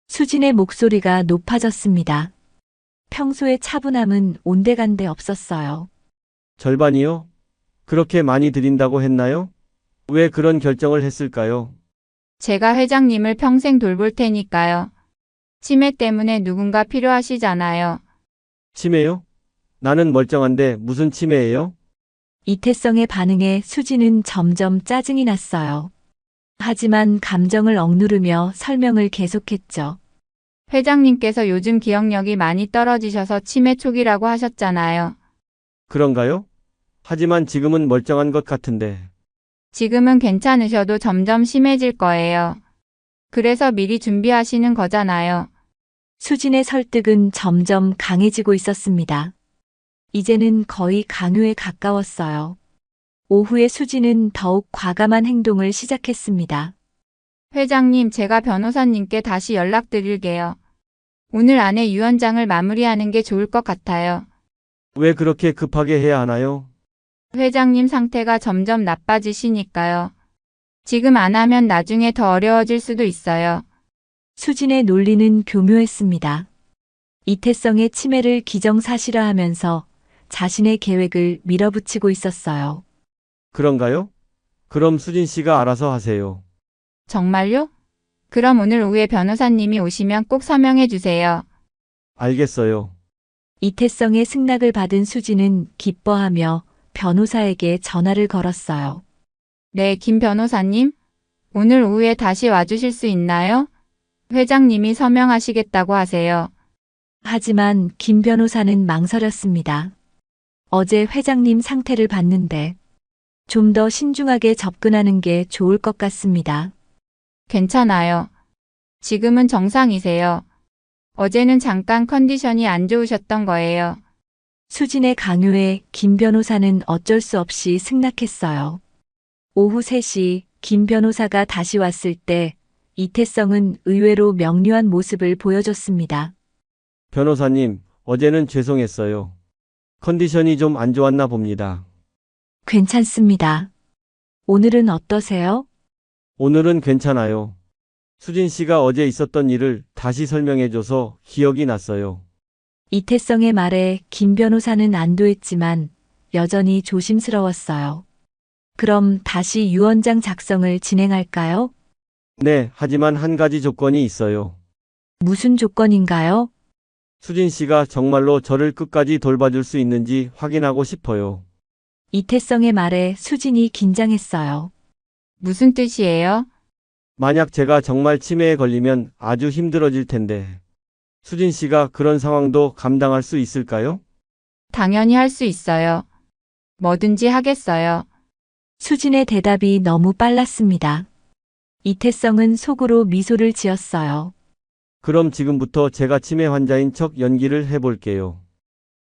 Speaker 1: 수진의 목소리가 높아졌습니다. 평소의 차분함은 온데간데 없었어요.
Speaker 3: 절반이요? 그렇게 많이 드린다고 했나요? 왜 그런 결정을 했을까요?
Speaker 2: 제가 회장님을 평생 돌볼 테니까요. 치매 때문에 누군가 필요하시잖아요.
Speaker 3: 치매요? 나는 멀쩡한데 무슨 치매예요?
Speaker 1: 이태성의 반응에 수진은 점점 짜증이 났어요. 하지만 감정을 억누르며 설명을 계속했죠.
Speaker 2: 회장님께서 요즘 기억력이 많이 떨어지셔서 치매 초기라고 하셨잖아요.
Speaker 3: 그런가요? 하지만 지금은 멀쩡한 것 같은데.
Speaker 2: 지금은 괜찮으셔도 점점 심해질 거예요. 그래서 미리 준비하시는 거잖아요.
Speaker 1: 수진의 설득은 점점 강해지고 있었습니다. 이제는 거의 강요에 가까웠어요. 오후에 수진은 더욱 과감한 행동을 시작했습니다.
Speaker 2: 회장님, 제가 변호사님께 다시 연락드릴게요. 오늘 안에 유 원장을 마무리하는 게 좋을 것 같아요.
Speaker 3: 왜 그렇게 급하게 해야 하나요?
Speaker 2: 회장님 상태가 점점 나빠지시니까요. 지금 안 하면 나중에 더 어려워질 수도 있어요.
Speaker 1: 수진의 논리는 교묘했습니다. 이태성의 치매를 기정사실화하면서 자신의 계획을 밀어붙이고 있었어요.
Speaker 3: 그런가요? 그럼 수진 씨가 알아서 하세요.
Speaker 2: 정말요? 그럼 오늘 오후에 변호사님이 오시면 꼭 서명해 주세요.
Speaker 3: 알겠어요.
Speaker 1: 이태성의 승낙을 받은 수진은 기뻐하며 변호사에게 전화를 걸었어요.
Speaker 2: 네, 김 변호사님. 오늘 오후에 다시 와주실 수 있나요? 회장님이 서명하시겠다고 하세요.
Speaker 1: 하지만 김 변호사는 망설였습니다. 어제 회장님 상태를 봤는데 좀 더 신중하게 접근하는 게 좋을 것 같습니다.
Speaker 2: 괜찮아요. 지금은 정상이세요. 어제는 잠깐 컨디션이 안 좋으셨던 거예요.
Speaker 1: 수진의 강요에 김 변호사는 어쩔 수 없이 승낙했어요. 오후 3시 김 변호사가 다시 왔을 때 이태성은 의외로 명료한 모습을 보여줬습니다.
Speaker 3: 변호사님, 어제는 죄송했어요. 컨디션이 좀 안 좋았나 봅니다.
Speaker 1: 괜찮습니다. 오늘은 어떠세요?
Speaker 3: 오늘은 괜찮아요. 수진 씨가 어제 있었던 일을 다시 설명해줘서 기억이 났어요.
Speaker 1: 이태성의 말에 김 변호사는 안도했지만 여전히 조심스러웠어요. 그럼 다시 유언장 작성을 진행할까요?
Speaker 3: 네, 하지만 한 가지 조건이 있어요.
Speaker 1: 무슨 조건인가요?
Speaker 3: 수진 씨가 정말로 저를 끝까지 돌봐줄 수 있는지 확인하고 싶어요.
Speaker 1: 이태성의 말에 수진이 긴장했어요.
Speaker 2: 무슨 뜻이에요?
Speaker 3: 만약 제가 정말 치매에 걸리면 아주 힘들어질 텐데. 수진 씨가 그런 상황도 감당할 수 있을까요?
Speaker 2: 당연히 할 수 있어요. 뭐든지 하겠어요.
Speaker 1: 수진의 대답이 너무 빨랐습니다. 이태성은 속으로 미소를 지었어요.
Speaker 3: 그럼 지금부터 제가 치매 환자인 척 연기를 해볼게요.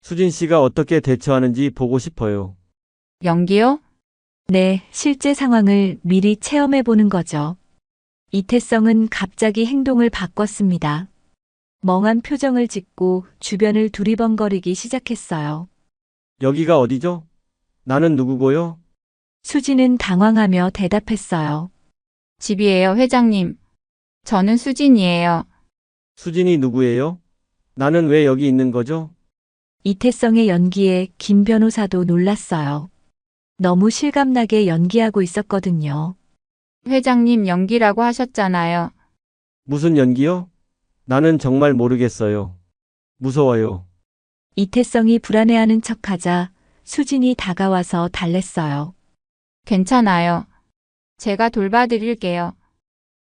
Speaker 3: 수진 씨가 어떻게 대처하는지 보고 싶어요.
Speaker 2: 연기요?
Speaker 1: 네, 실제 상황을 미리 체험해 보는 거죠. 이태성은 갑자기 행동을 바꿨습니다. 멍한 표정을 짓고 주변을 두리번거리기 시작했어요.
Speaker 3: 여기가 어디죠? 나는 누구고요?
Speaker 1: 수진은 당황하며 대답했어요.
Speaker 2: 집이에요, 회장님. 저는 수진이에요.
Speaker 3: 수진이 누구예요? 나는 왜 여기 있는 거죠?
Speaker 1: 이태성의 연기에 김 변호사도 놀랐어요. 너무 실감나게 연기하고 있었거든요.
Speaker 2: 회장님 연기라고 하셨잖아요.
Speaker 3: 무슨 연기요? 나는 정말 모르겠어요. 무서워요.
Speaker 1: 이태성이 불안해하는 척하자 수진이 다가와서 달랬어요.
Speaker 2: 괜찮아요. 제가 돌봐드릴게요.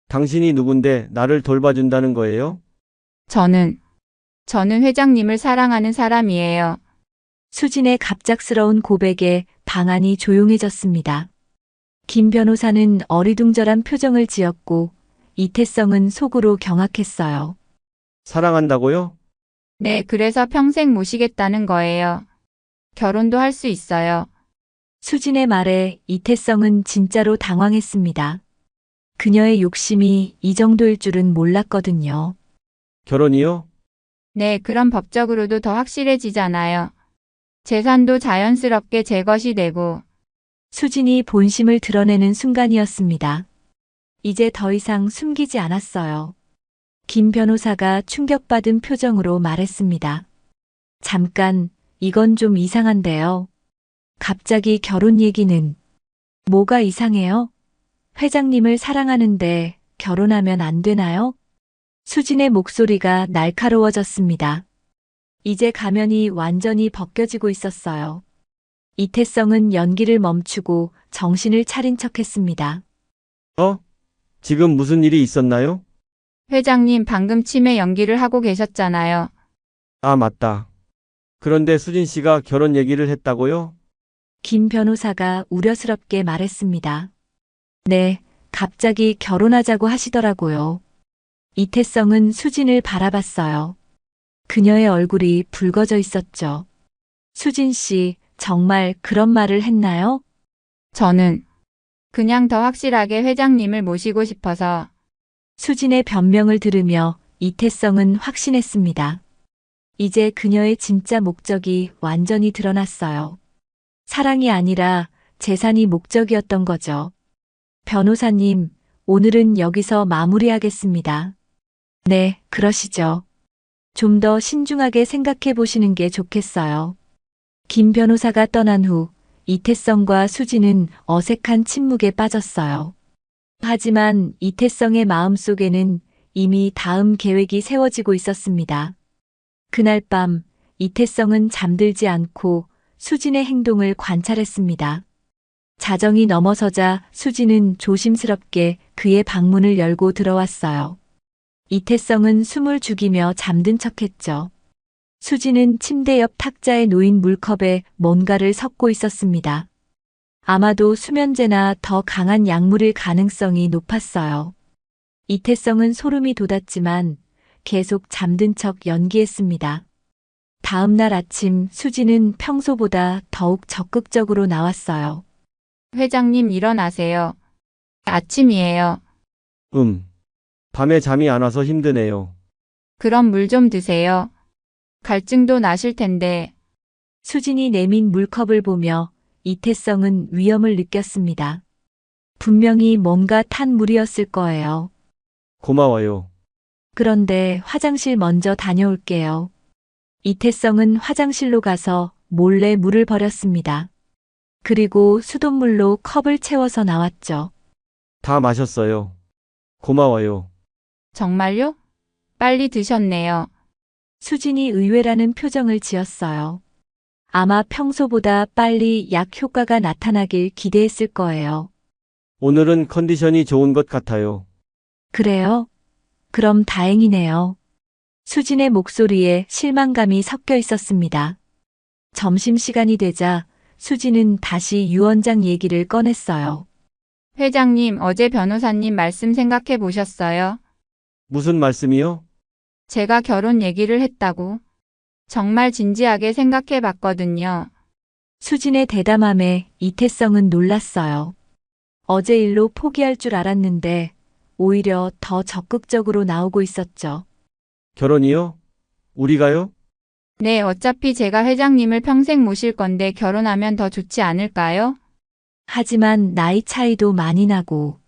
Speaker 3: 당신이 누군데 나를 돌봐준다는 거예요?
Speaker 2: 저는 회장님을 사랑하는 사람이에요.
Speaker 1: 수진의 갑작스러운 고백에 방안이 조용해졌습니다. 김 변호사는 어리둥절한 표정을 지었고 이태성은 속으로 경악했어요.
Speaker 3: 사랑한다고요?
Speaker 2: 네, 그래서 평생 모시겠다는 거예요. 결혼도 할 수 있어요.
Speaker 1: 수진의 말에 이태성은 진짜로 당황했습니다. 그녀의 욕심이 이 정도일 줄은 몰랐거든요.
Speaker 3: 결혼이요?
Speaker 2: 네, 그럼 법적으로도 더 확실해지잖아요. 재산도 자연스럽게 제 것이 되고.
Speaker 1: 수진이 본심을 드러내는 순간이었습니다. 이제 더 이상 숨기지 않았어요. 김 변호사가 충격받은 표정으로 말했습니다. 잠깐, 이건 좀 이상한데요. 갑자기 결혼 얘기는 뭐가 이상해요? 회장님을 사랑하는데 결혼하면 안 되나요? 수진의 목소리가 날카로워졌습니다. 이제 가면이 완전히 벗겨지고 있었어요. 이태성은 연기를 멈추고 정신을 차린 척했습니다.
Speaker 3: 지금 무슨 일이 있었나요?
Speaker 2: 회장님 방금 치매 연기를 하고 계셨잖아요.
Speaker 3: 아, 맞다. 그런데 수진 씨가 결혼 얘기를 했다고요?
Speaker 1: 김 변호사가 우려스럽게 말했습니다. 네, 갑자기 결혼하자고 하시더라고요. 이태성은 수진을 바라봤어요. 그녀의 얼굴이 붉어져 있었죠. 수진 씨, 정말 그런 말을 했나요?
Speaker 2: 저는 그냥 더 확실하게 회장님을 모시고 싶어서.
Speaker 1: 수진의 변명을 들으며 이태성은 확신했습니다. 이제 그녀의 진짜 목적이 완전히 드러났어요. 사랑이 아니라 재산이 목적이었던 거죠. 변호사님, 오늘은 여기서 마무리하겠습니다. 네, 그러시죠. 좀 더 신중하게 생각해 보시는 게 좋겠어요. 김 변호사가 떠난 후 이태성과 수진은 어색한 침묵에 빠졌어요. 하지만 이태성의 마음속에는 이미 다음 계획이 세워지고 있었습니다. 그날 밤 이태성은 잠들지 않고 수진의 행동을 관찰했습니다. 자정이 넘어서자 수진은 조심스럽게 그의 방문을 열고 들어왔어요. 이태성은 숨을 죽이며 잠든 척했죠. 수진은 침대 옆 탁자에 놓인 물컵에 뭔가를 섞고 있었습니다. 아마도 수면제나 더 강한 약물일 가능성이 높았어요. 이태성은 소름이 돋았지만 계속 잠든 척 연기했습니다. 다음 날 아침 수진은 평소보다 더욱 적극적으로 나왔어요.
Speaker 2: 회장님 일어나세요. 아침이에요.
Speaker 3: 밤에 잠이 안 와서 힘드네요.
Speaker 2: 그럼 물 좀 드세요. 갈증도 나실 텐데.
Speaker 1: 수진이 내민 물컵을 보며 이태성은 위험을 느꼈습니다. 분명히 뭔가 탄 물이었을 거예요.
Speaker 3: 고마워요.
Speaker 1: 그런데 화장실 먼저 다녀올게요. 이태성은 화장실로 가서 몰래 물을 버렸습니다. 그리고 수돗물로 컵을 채워서 나왔죠.
Speaker 3: 다 마셨어요. 고마워요.
Speaker 2: 정말요? 빨리 드셨네요.
Speaker 1: 수진이 의외라는 표정을 지었어요. 아마 평소보다 빨리 약 효과가 나타나길 기대했을 거예요.
Speaker 3: 오늘은 컨디션이 좋은 것 같아요.
Speaker 1: 그래요? 그럼 다행이네요. 수진의 목소리에 실망감이 섞여 있었습니다. 점심시간이 되자 수진은 다시 유 원장 얘기를 꺼냈어요.
Speaker 2: 회장님, 어제 변호사님 말씀 생각해 보셨어요?
Speaker 3: 무슨 말씀이요?
Speaker 2: 제가 결혼 얘기를 했다고. 정말 진지하게 생각해 봤거든요.
Speaker 1: 수진의 대담함에 이태성은 놀랐어요. 어제 일로 포기할 줄 알았는데 오히려 더 적극적으로 나오고 있었죠.
Speaker 3: 결혼이요? 우리가요?
Speaker 2: 네, 어차피 제가 회장님을 평생 모실 건데 결혼하면 더 좋지 않을까요?
Speaker 1: 하지만 나이 차이도 많이 나고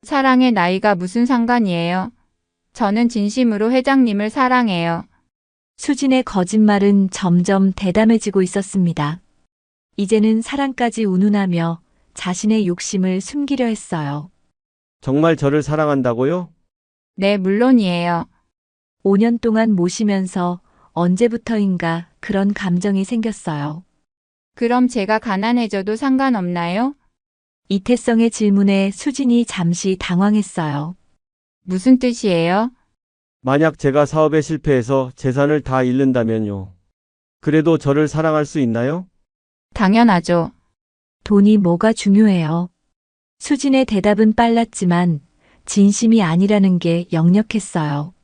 Speaker 2: 사랑의 나이가 무슨 상관이에요? 저는 진심으로 회장님을 사랑해요.
Speaker 1: 수진의 거짓말은 점점 대담해지고 있었습니다. 이제는 사랑까지 운운하며 자신의 욕심을 숨기려 했어요.
Speaker 3: 정말 저를 사랑한다고요?
Speaker 2: 네, 물론이에요.
Speaker 1: 5년 동안 모시면서 언제부터인가 그런 감정이 생겼어요.
Speaker 2: 그럼 제가 가난해져도 상관없나요?
Speaker 1: 이태성의 질문에 수진이 잠시 당황했어요.
Speaker 2: 무슨 뜻이에요?
Speaker 3: 만약 제가 사업에 실패해서 재산을 다 잃는다면요. 그래도 저를 사랑할 수 있나요?
Speaker 2: 당연하죠.
Speaker 1: 돈이 뭐가 중요해요. 수진의 대답은 빨랐지만 진심이 아니라는 게 역력했어요.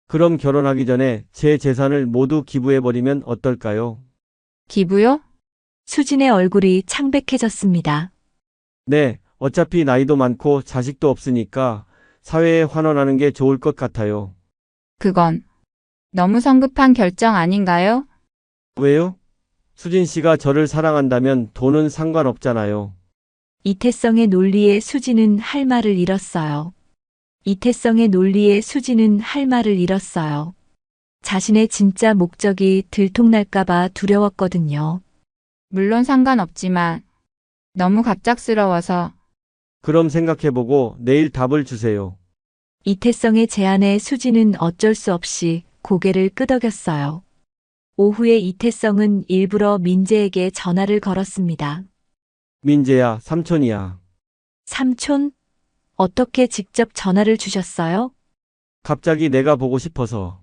Speaker 3: 그럼 결혼하기 전에 제 재산을 모두 기부해버리면 어떨까요?
Speaker 2: 기부요?
Speaker 1: 수진의 얼굴이 창백해졌습니다.
Speaker 3: 네, 어차피 나이도 많고 자식도 없으니까 사회에 환원하는 게 좋을 것 같아요.
Speaker 2: 그건 너무 성급한 결정 아닌가요?
Speaker 3: 왜요? 수진 씨가 저를 사랑한다면 돈은 상관없잖아요.
Speaker 1: 이태성의 논리에 수진은 할 말을 잃었어요. 이태성의 논리에 수진은 할 말을 잃었어요. 자신의 진짜 목적이 들통날까봐 두려웠거든요.
Speaker 2: 물론 상관없지만 너무 갑작스러워서.
Speaker 3: 그럼 생각해보고 내일 답을 주세요.
Speaker 1: 이태성의 제안에 수진은 어쩔 수 없이 고개를 끄덕였어요. 오후에 이태성은 일부러 민재에게 전화를 걸었습니다.
Speaker 3: 민재야, 삼촌이야.
Speaker 1: 삼촌? 어떻게 직접 전화를 주셨어요?
Speaker 3: 갑자기 내가 보고 싶어서.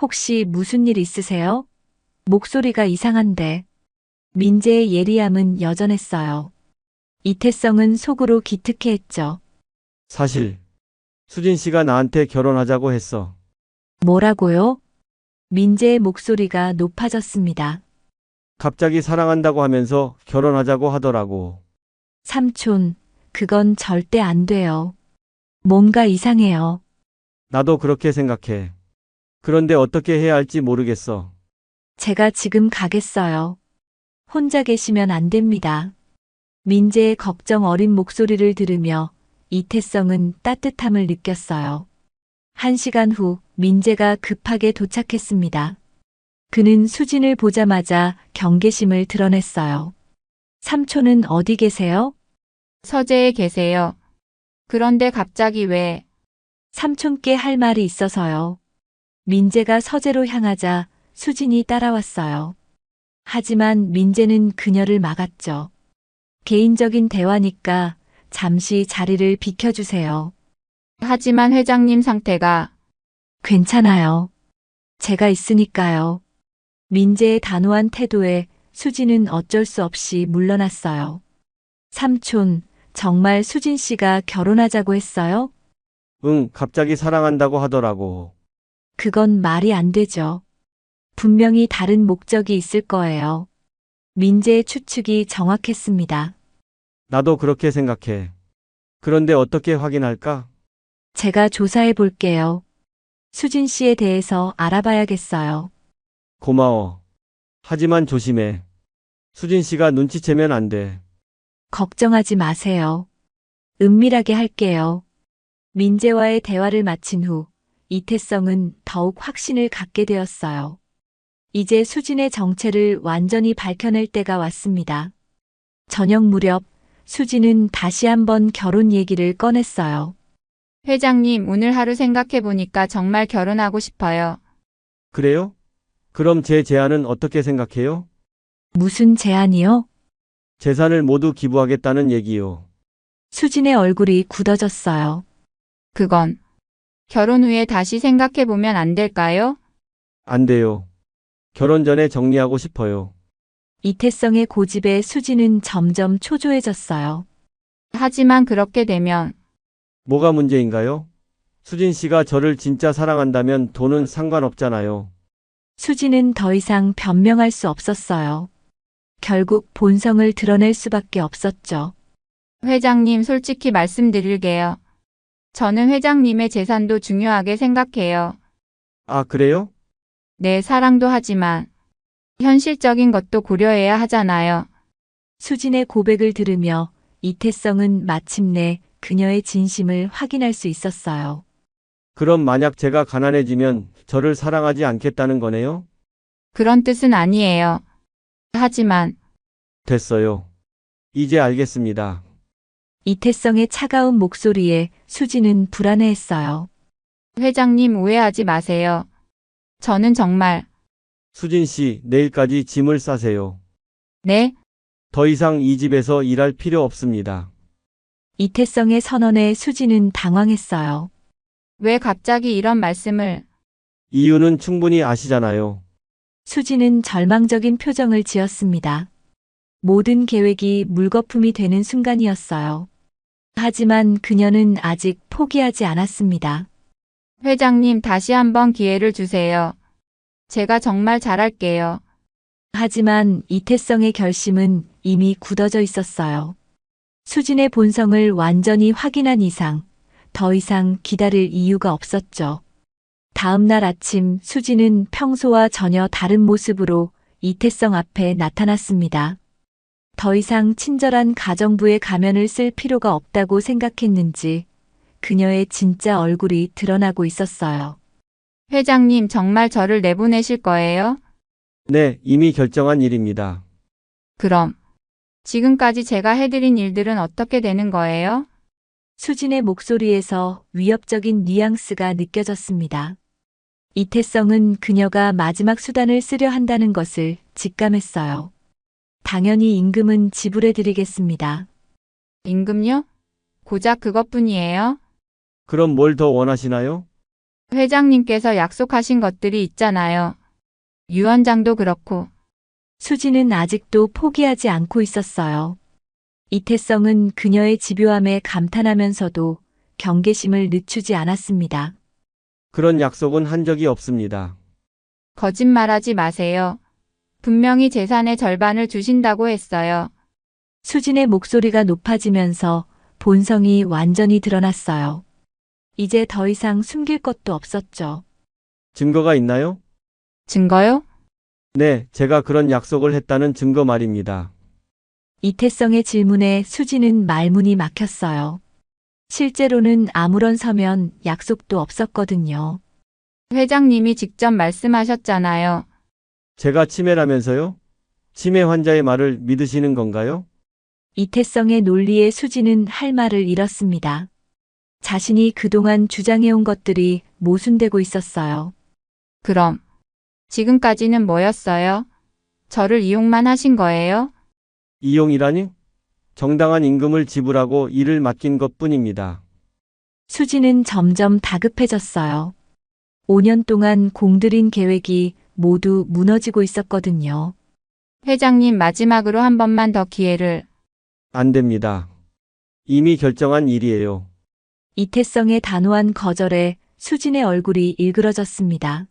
Speaker 1: 혹시 무슨 일 있으세요? 목소리가 이상한데. 민재의 예리함은 여전했어요. 이태성은 속으로 기특해했죠.
Speaker 3: 사실 수진 씨가 나한테 결혼하자고 했어.
Speaker 1: 뭐라고요? 민재의 목소리가 높아졌습니다.
Speaker 3: 갑자기 사랑한다고 하면서 결혼하자고 하더라고.
Speaker 1: 삼촌, 그건 절대 안 돼요. 뭔가 이상해요.
Speaker 3: 나도 그렇게 생각해. 그런데 어떻게 해야 할지 모르겠어.
Speaker 1: 제가 지금 가겠어요. 혼자 계시면 안 됩니다. 민재의 걱정 어린 목소리를 들으며 이태성은 따뜻함을 느꼈어요. 1시간 후 민재가 급하게 도착했습니다. 그는 수진을 보자마자 경계심을 드러냈어요. 삼촌은 어디 계세요?
Speaker 2: 서재에 계세요. 그런데 갑자기 왜?
Speaker 1: 삼촌께 할 말이 있어서요. 민재가 서재로 향하자 수진이 따라왔어요. 하지만 민재는 그녀를 막았죠. 개인적인 대화니까 잠시 자리를 비켜주세요.
Speaker 2: 하지만 회장님 상태가.
Speaker 1: 괜찮아요. 제가 있으니까요. 민재의 단호한 태도에 수진은 어쩔 수 없이 물러났어요. 삼촌, 정말 수진 씨가 결혼하자고 했어요?
Speaker 3: 응, 갑자기 사랑한다고 하더라고.
Speaker 1: 그건 말이 안 되죠. 분명히 다른 목적이 있을 거예요. 민재의 추측이 정확했습니다.
Speaker 3: 나도 그렇게 생각해. 그런데 어떻게 확인할까?
Speaker 1: 제가 조사해 볼게요. 수진 씨에 대해서 알아봐야겠어요.
Speaker 3: 고마워. 하지만 조심해. 수진 씨가 눈치채면 안 돼.
Speaker 1: 걱정하지 마세요. 은밀하게 할게요. 민재와의 대화를 마친 후 이태성은 더욱 확신을 갖게 되었어요. 이제 수진의 정체를 완전히 밝혀낼 때가 왔습니다. 저녁 무렵 수진은 다시 한번 결혼 얘기를 꺼냈어요.
Speaker 2: 회장님, 오늘 하루 생각해보니까 정말 결혼하고 싶어요.
Speaker 3: 그래요? 그럼 제 제안은 어떻게 생각해요?
Speaker 1: 무슨 제안이요?
Speaker 3: 재산을 모두 기부하겠다는 얘기요.
Speaker 1: 수진의 얼굴이 굳어졌어요.
Speaker 2: 그건 결혼 후에 다시 생각해보면 안 될까요?
Speaker 3: 안 돼요. 결혼 전에 정리하고 싶어요.
Speaker 1: 이태성의 고집에 수진은 점점 초조해졌어요.
Speaker 2: 하지만 그렇게 되면
Speaker 3: 뭐가 문제인가요? 수진 씨가 저를 진짜 사랑한다면 돈은 상관없잖아요.
Speaker 1: 수진은 더 이상 변명할 수 없었어요. 결국 본성을 드러낼 수밖에 없었죠.
Speaker 2: 회장님, 솔직히 말씀드릴게요. 저는 회장님의 재산도 중요하게 생각해요.
Speaker 3: 아, 그래요?
Speaker 2: 네, 사랑도 하지만 현실적인 것도 고려해야 하잖아요.
Speaker 1: 수진의 고백을 들으며 이태성은 마침내 그녀의 진심을 확인할 수 있었어요.
Speaker 3: 그럼 만약 제가 가난해지면 저를 사랑하지 않겠다는 거네요?
Speaker 2: 그런 뜻은 아니에요. 하지만
Speaker 3: 됐어요. 이제 알겠습니다.
Speaker 1: 이태성의 차가운 목소리에 수진은 불안해했어요.
Speaker 2: 회장님, 오해하지 마세요. 저는 정말
Speaker 3: 수진 씨, 내일까지 짐을 싸세요.
Speaker 2: 네,
Speaker 3: 더 이상 이 집에서 일할 필요 없습니다.
Speaker 1: 이태성의 선언에 수진은 당황했어요.
Speaker 2: 왜 갑자기 이런 말씀을?
Speaker 3: 이유는 충분히 아시잖아요.
Speaker 1: 수진은 절망적인 표정을 지었습니다. 모든 계획이 물거품이 되는 순간이었어요. 하지만 그녀는 아직 포기하지 않았습니다.
Speaker 2: 회장님, 다시 한번 기회를 주세요. 제가 정말 잘할게요.
Speaker 1: 하지만 이태성의 결심은 이미 굳어져 있었어요. 수진의 본성을 완전히 확인한 이상 더 이상 기다릴 이유가 없었죠. 다음 날 아침 수진은 평소와 전혀 다른 모습으로 이태성 앞에 나타났습니다. 더 이상 친절한 가정부의 가면을 쓸 필요가 없다고 생각했는지 그녀의 진짜 얼굴이 드러나고 있었어요.
Speaker 2: 회장님, 정말 저를 내보내실 거예요?
Speaker 3: 네, 이미 결정한 일입니다.
Speaker 2: 그럼 지금까지 제가 해드린 일들은 어떻게 되는 거예요?
Speaker 1: 수진의 목소리에서 위협적인 뉘앙스가 느껴졌습니다. 이태성은 그녀가 마지막 수단을 쓰려 한다는 것을 직감했어요. 당연히 임금은 지불해 드리겠습니다.
Speaker 2: 임금요? 고작 그것뿐이에요?
Speaker 3: 그럼 뭘 더 원하시나요?
Speaker 2: 회장님께서 약속하신 것들이 있잖아요. 유언장도 그렇고.
Speaker 1: 수진은 아직도 포기하지 않고 있었어요. 이태성은 그녀의 집요함에 감탄하면서도 경계심을 늦추지 않았습니다.
Speaker 3: 그런 약속은 한 적이 없습니다.
Speaker 2: 거짓말하지 마세요. 분명히 재산의 절반을 주신다고 했어요.
Speaker 1: 수진의 목소리가 높아지면서 본성이 완전히 드러났어요. 이제 더 이상 숨길 것도 없었죠.
Speaker 3: 증거가 있나요?
Speaker 2: 증거요?
Speaker 3: 네, 제가 그런 약속을 했다는 증거 말입니다.
Speaker 1: 이태성의 질문에 수진은 말문이 막혔어요. 실제로는 아무런 서면 약속도 없었거든요.
Speaker 2: 회장님이 직접 말씀하셨잖아요.
Speaker 3: 제가 치매라면서요? 치매 환자의 말을 믿으시는 건가요?
Speaker 1: 이태성의 논리에 수진은 할 말을 잃었습니다. 자신이 그동안 주장해온 것들이 모순되고 있었어요.
Speaker 2: 그럼 지금까지는 뭐였어요? 저를 이용만 하신 거예요?
Speaker 3: 이용이라니? 정당한 임금을 지불하고 일을 맡긴 것뿐입니다.
Speaker 1: 수진은 점점 다급해졌어요. 5년 동안 공들인 계획이 모두 무너지고 있었거든요.
Speaker 2: 회장님, 마지막으로 한 번만 더 기회를.
Speaker 3: 안 됩니다. 이미 결정한 일이에요.
Speaker 1: 이태성의 단호한 거절에 수진의 얼굴이 일그러졌습니다.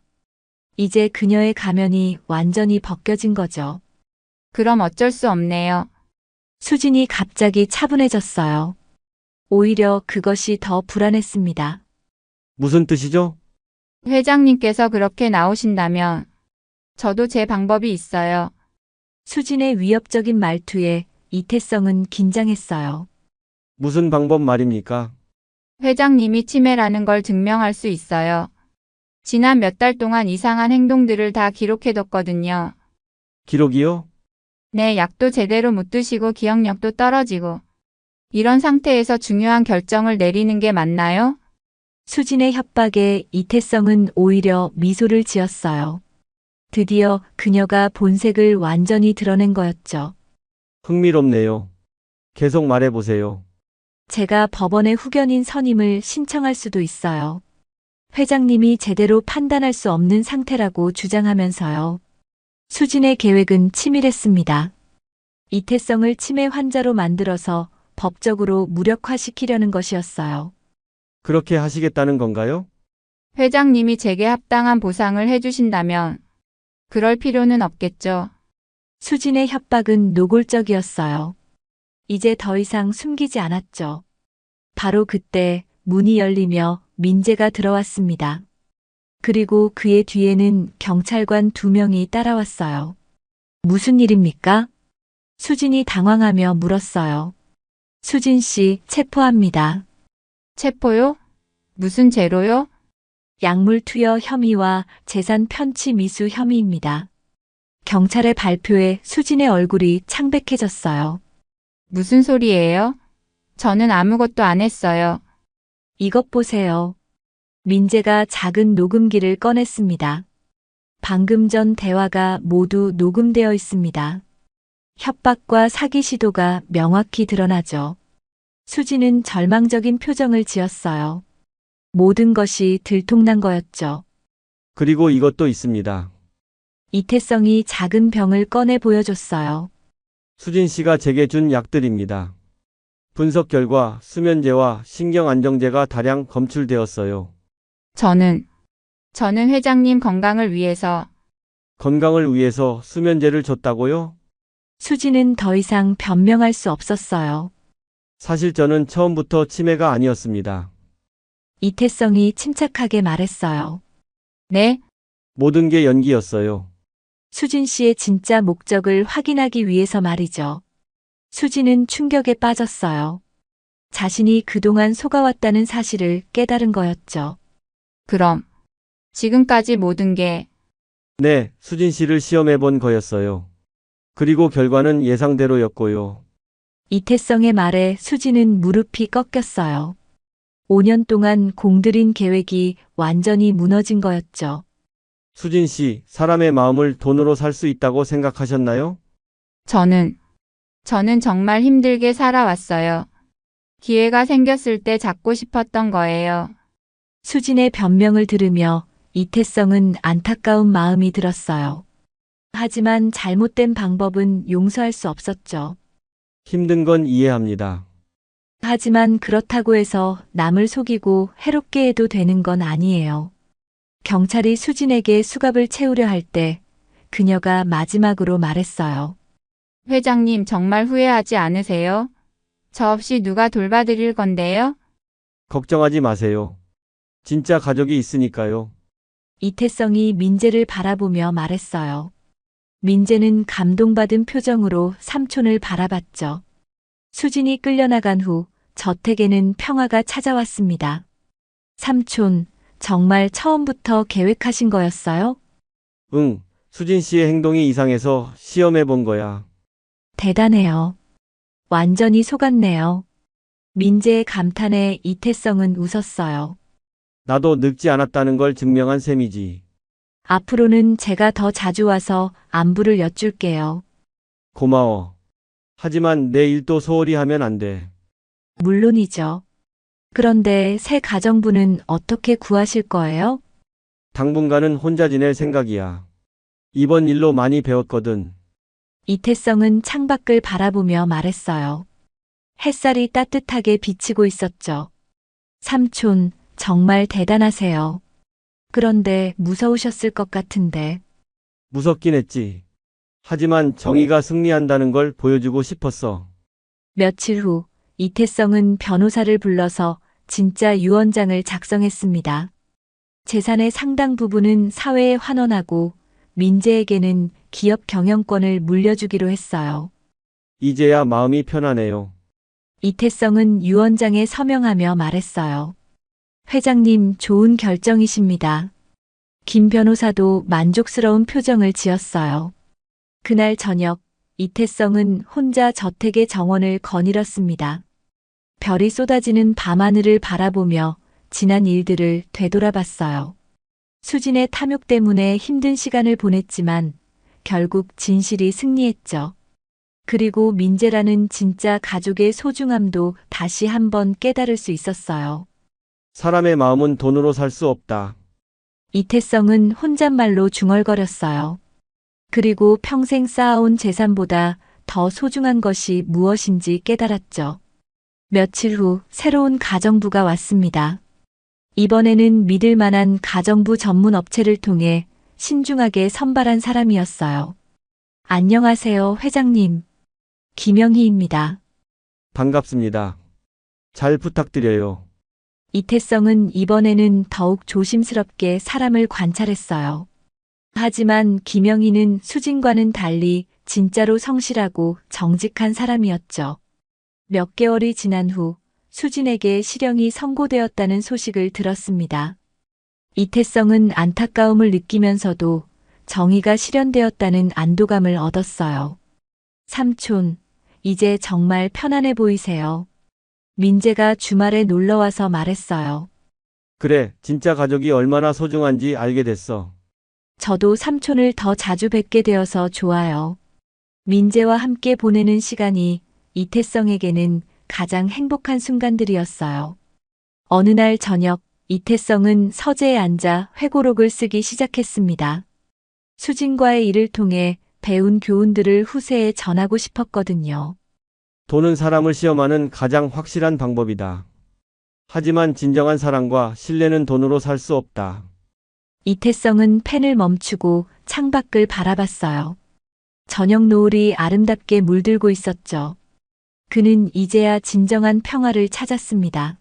Speaker 1: 이제 그녀의 가면이 완전히 벗겨진 거죠.
Speaker 2: 그럼 어쩔 수 없네요.
Speaker 1: 수진이 갑자기 차분해졌어요. 오히려 그것이 더 불안했습니다.
Speaker 3: 무슨 뜻이죠?
Speaker 2: 회장님께서 그렇게 나오신다면 저도 제 방법이 있어요.
Speaker 1: 수진의 위협적인 말투에 이태성은 긴장했어요.
Speaker 3: 무슨 방법 말입니까?
Speaker 2: 회장님이 치매라는 걸 증명할 수 있어요. 지난 몇 달 동안 이상한 행동들을 다 기록해뒀거든요.
Speaker 3: 기록이요?
Speaker 2: 네, 약도 제대로 못 드시고 기억력도 떨어지고. 이런 상태에서 중요한 결정을 내리는 게 맞나요?
Speaker 1: 수진의 협박에 이태성은 오히려 미소를 지었어요. 드디어 그녀가 본색을 완전히 드러낸 거였죠.
Speaker 3: 흥미롭네요. 계속 말해보세요.
Speaker 1: 제가 법원의 후견인 선임을 신청할 수도 있어요. 회장님이 제대로 판단할 수 없는 상태라고 주장하면서요. 수진의 계획은 치밀했습니다. 이태성을 치매 환자로 만들어서 법적으로 무력화시키려는 것이었어요.
Speaker 3: 그렇게 하시겠다는 건가요?
Speaker 2: 회장님이 제게 합당한 보상을 해주신다면 그럴 필요는 없겠죠.
Speaker 1: 수진의 협박은 노골적이었어요. 이제 더 이상 숨기지 않았죠. 바로 그때 문이 열리며 민재가 들어왔습니다. 그리고 그의 뒤에는 경찰관 2명이 따라왔어요. 무슨 일입니까? 수진이 당황하며 물었어요. 수진 씨 체포합니다.
Speaker 2: 체포요? 무슨 죄로요?
Speaker 1: 약물 투여 혐의와 재산 편취 미수 혐의입니다. 경찰의 발표에 수진의 얼굴이 창백해졌어요.
Speaker 2: 무슨 소리예요? 저는 아무것도 안 했어요.
Speaker 1: 이것 보세요. 민재가 작은 녹음기를 꺼냈습니다. 방금 전 대화가 모두 녹음되어 있습니다. 협박과 사기 시도가 명확히 드러나죠. 수지는 절망적인 표정을 지었어요. 모든 것이 들통난 거였죠.
Speaker 3: 그리고 이것도 있습니다.
Speaker 1: 이태성이 작은 병을 꺼내 보여줬어요.
Speaker 3: 수진 씨가 제게 준 약들입니다. 분석 결과 수면제와 신경안정제가 다량 검출되었어요.
Speaker 2: 저는 회장님 건강을 위해서
Speaker 3: 건강을 위해서 수면제를 줬다고요?
Speaker 1: 수지는 더 이상 변명할 수 없었어요.
Speaker 3: 사실 저는 처음부터 치매가 아니었습니다.
Speaker 1: 이태성이 침착하게 말했어요.
Speaker 2: 네,
Speaker 3: 모든 게 연기였어요.
Speaker 1: 수진 씨의 진짜 목적을 확인하기 위해서 말이죠. 수지는 충격에 빠졌어요. 자신이 그동안 속아왔다는 사실을 깨달은 거였죠.
Speaker 2: 그럼 지금까지 모든 게
Speaker 3: 네, 수진 씨를 시험해 본 거였어요. 그리고 결과는 예상대로였고요.
Speaker 1: 이태성의 말에 수지는 무릎이 꺾였어요. 5년 동안 공들인 계획이 완전히 무너진 거였죠.
Speaker 3: 수진 씨, 사람의 마음을 돈으로 살 수 있다고 생각하셨나요?
Speaker 2: 저는 정말 힘들게 살아왔어요. 기회가 생겼을 때 잡고 싶었던 거예요.
Speaker 1: 수진의 변명을 들으며 이태성은 안타까운 마음이 들었어요. 하지만 잘못된 방법은 용서할 수 없었죠.
Speaker 3: 힘든 건 이해합니다.
Speaker 1: 하지만 그렇다고 해서 남을 속이고 해롭게 해도 되는 건 아니에요. 경찰이 수진에게 수갑을 채우려 할 때 그녀가 마지막으로 말했어요.
Speaker 2: 회장님 정말 후회하지 않으세요? 저 없이 누가 돌봐드릴 건데요?
Speaker 3: 걱정하지 마세요. 진짜 가족이 있으니까요.
Speaker 1: 이태성이 민재를 바라보며 말했어요. 민재는 감동받은 표정으로 삼촌을 바라봤죠. 수진이 끌려나간 후 저택에는 평화가 찾아왔습니다. 삼촌, 정말 처음부터 계획하신 거였어요?
Speaker 3: 응, 수진 씨의 행동이 이상해서 시험해 본 거야.
Speaker 1: 대단해요. 완전히 속았네요. 민재의 감탄에 이태성은 웃었어요.
Speaker 3: 나도 늙지 않았다는 걸 증명한 셈이지.
Speaker 1: 앞으로는 제가 더 자주 와서 안부를 여쭐게요.
Speaker 3: 고마워. 하지만 내 일도 소홀히 하면 안 돼.
Speaker 1: 물론이죠. 그런데 새 가정부는 어떻게 구하실 거예요?
Speaker 3: 당분간은 혼자 지낼 생각이야. 이번 일로 많이 배웠거든.
Speaker 1: 이태성은 창밖을 바라보며 말했어요. 햇살이 따뜻하게 비치고 있었죠. 삼촌, 정말 대단하세요. 그런데 무서우셨을 것 같은데.
Speaker 3: 무섭긴 했지. 하지만 정의가 승리한다는 걸 보여주고 싶었어.
Speaker 1: 며칠 후 이태성은 변호사를 불러서 진짜 유언장을 작성했습니다. 재산의 상당 부분은 사회에 환원하고 민재에게는 기업 경영권을 물려주기로 했어요.
Speaker 3: 이제야 마음이 편하네요.
Speaker 1: 이태성은 유언장에 서명하며 말했어요. 회장님, 좋은 결정이십니다. 김 변호사도 만족스러운 표정을 지었어요. 그날 저녁, 이태성은 혼자 저택의 정원을 거닐었습니다. 별이 쏟아지는 밤하늘을 바라보며 지난 일들을 되돌아봤어요. 수진의 탐욕 때문에 힘든 시간을 보냈지만 결국 진실이 승리했죠. 그리고 민재라는 진짜 가족의 소중함도 다시 한번 깨달을 수 있었어요.
Speaker 3: 사람의 마음은 돈으로 살 수 없다.
Speaker 1: 이태성은 혼잣말로 중얼거렸어요. 그리고 평생 쌓아온 재산보다 더 소중한 것이 무엇인지 깨달았죠. 며칠 후 새로운 가정부가 왔습니다. 이번에는 믿을 만한 가정부 전문 업체를 통해 신중하게 선발한 사람이었어요. 안녕하세요, 회장님. 김영희입니다.
Speaker 3: 반갑습니다. 잘 부탁드려요.
Speaker 1: 이태성은 이번에는 더욱 조심스럽게 사람을 관찰했어요. 하지만 김영희는 수진과는 달리 진짜로 성실하고 정직한 사람이었죠. 몇 개월이 지난 후 수진에게 실형이 선고되었다는 소식을 들었습니다. 이태성은 안타까움을 느끼면서도 정의가 실현되었다는 안도감을 얻었어요. 삼촌, 이제 정말 편안해 보이세요. 민재가 주말에 놀러와서 말했어요.
Speaker 3: 그래, 진짜 가족이 얼마나 소중한지 알게 됐어.
Speaker 1: 저도 삼촌을 더 자주 뵙게 되어서 좋아요. 민재와 함께 보내는 시간이 이태성에게는 가장 행복한 순간들이었어요. 어느 날 저녁, 이태성은 서재에 앉아 회고록을 쓰기 시작했습니다. 수진과의 일을 통해 배운 교훈들을 후세에 전하고 싶었거든요.
Speaker 3: 돈은 사람을 시험하는 가장 확실한 방법이다. 하지만 진정한 사랑과 신뢰는 돈으로 살 수 없다.
Speaker 1: 이태성은 펜을 멈추고 창밖을 바라봤어요. 저녁 노을이 아름답게 물들고 있었죠. 그는 이제야 진정한 평화를 찾았습니다.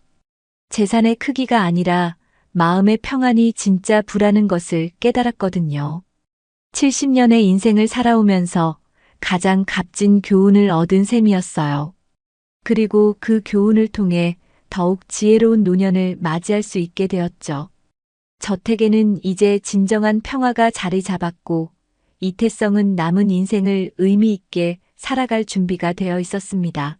Speaker 1: 재산의 크기가 아니라 마음의 평안이 진짜 부라는 것을 깨달았거든요. 70년의 인생을 살아오면서 가장 값진 교훈을 얻은 셈이었어요. 그리고 그 교훈을 통해 더욱 지혜로운 노년을 맞이할 수 있게 되었죠. 저택에는 이제 진정한 평화가 자리 잡았고 이태성은 남은 인생을 의미 있게 살아갈 준비가 되어 있었습니다.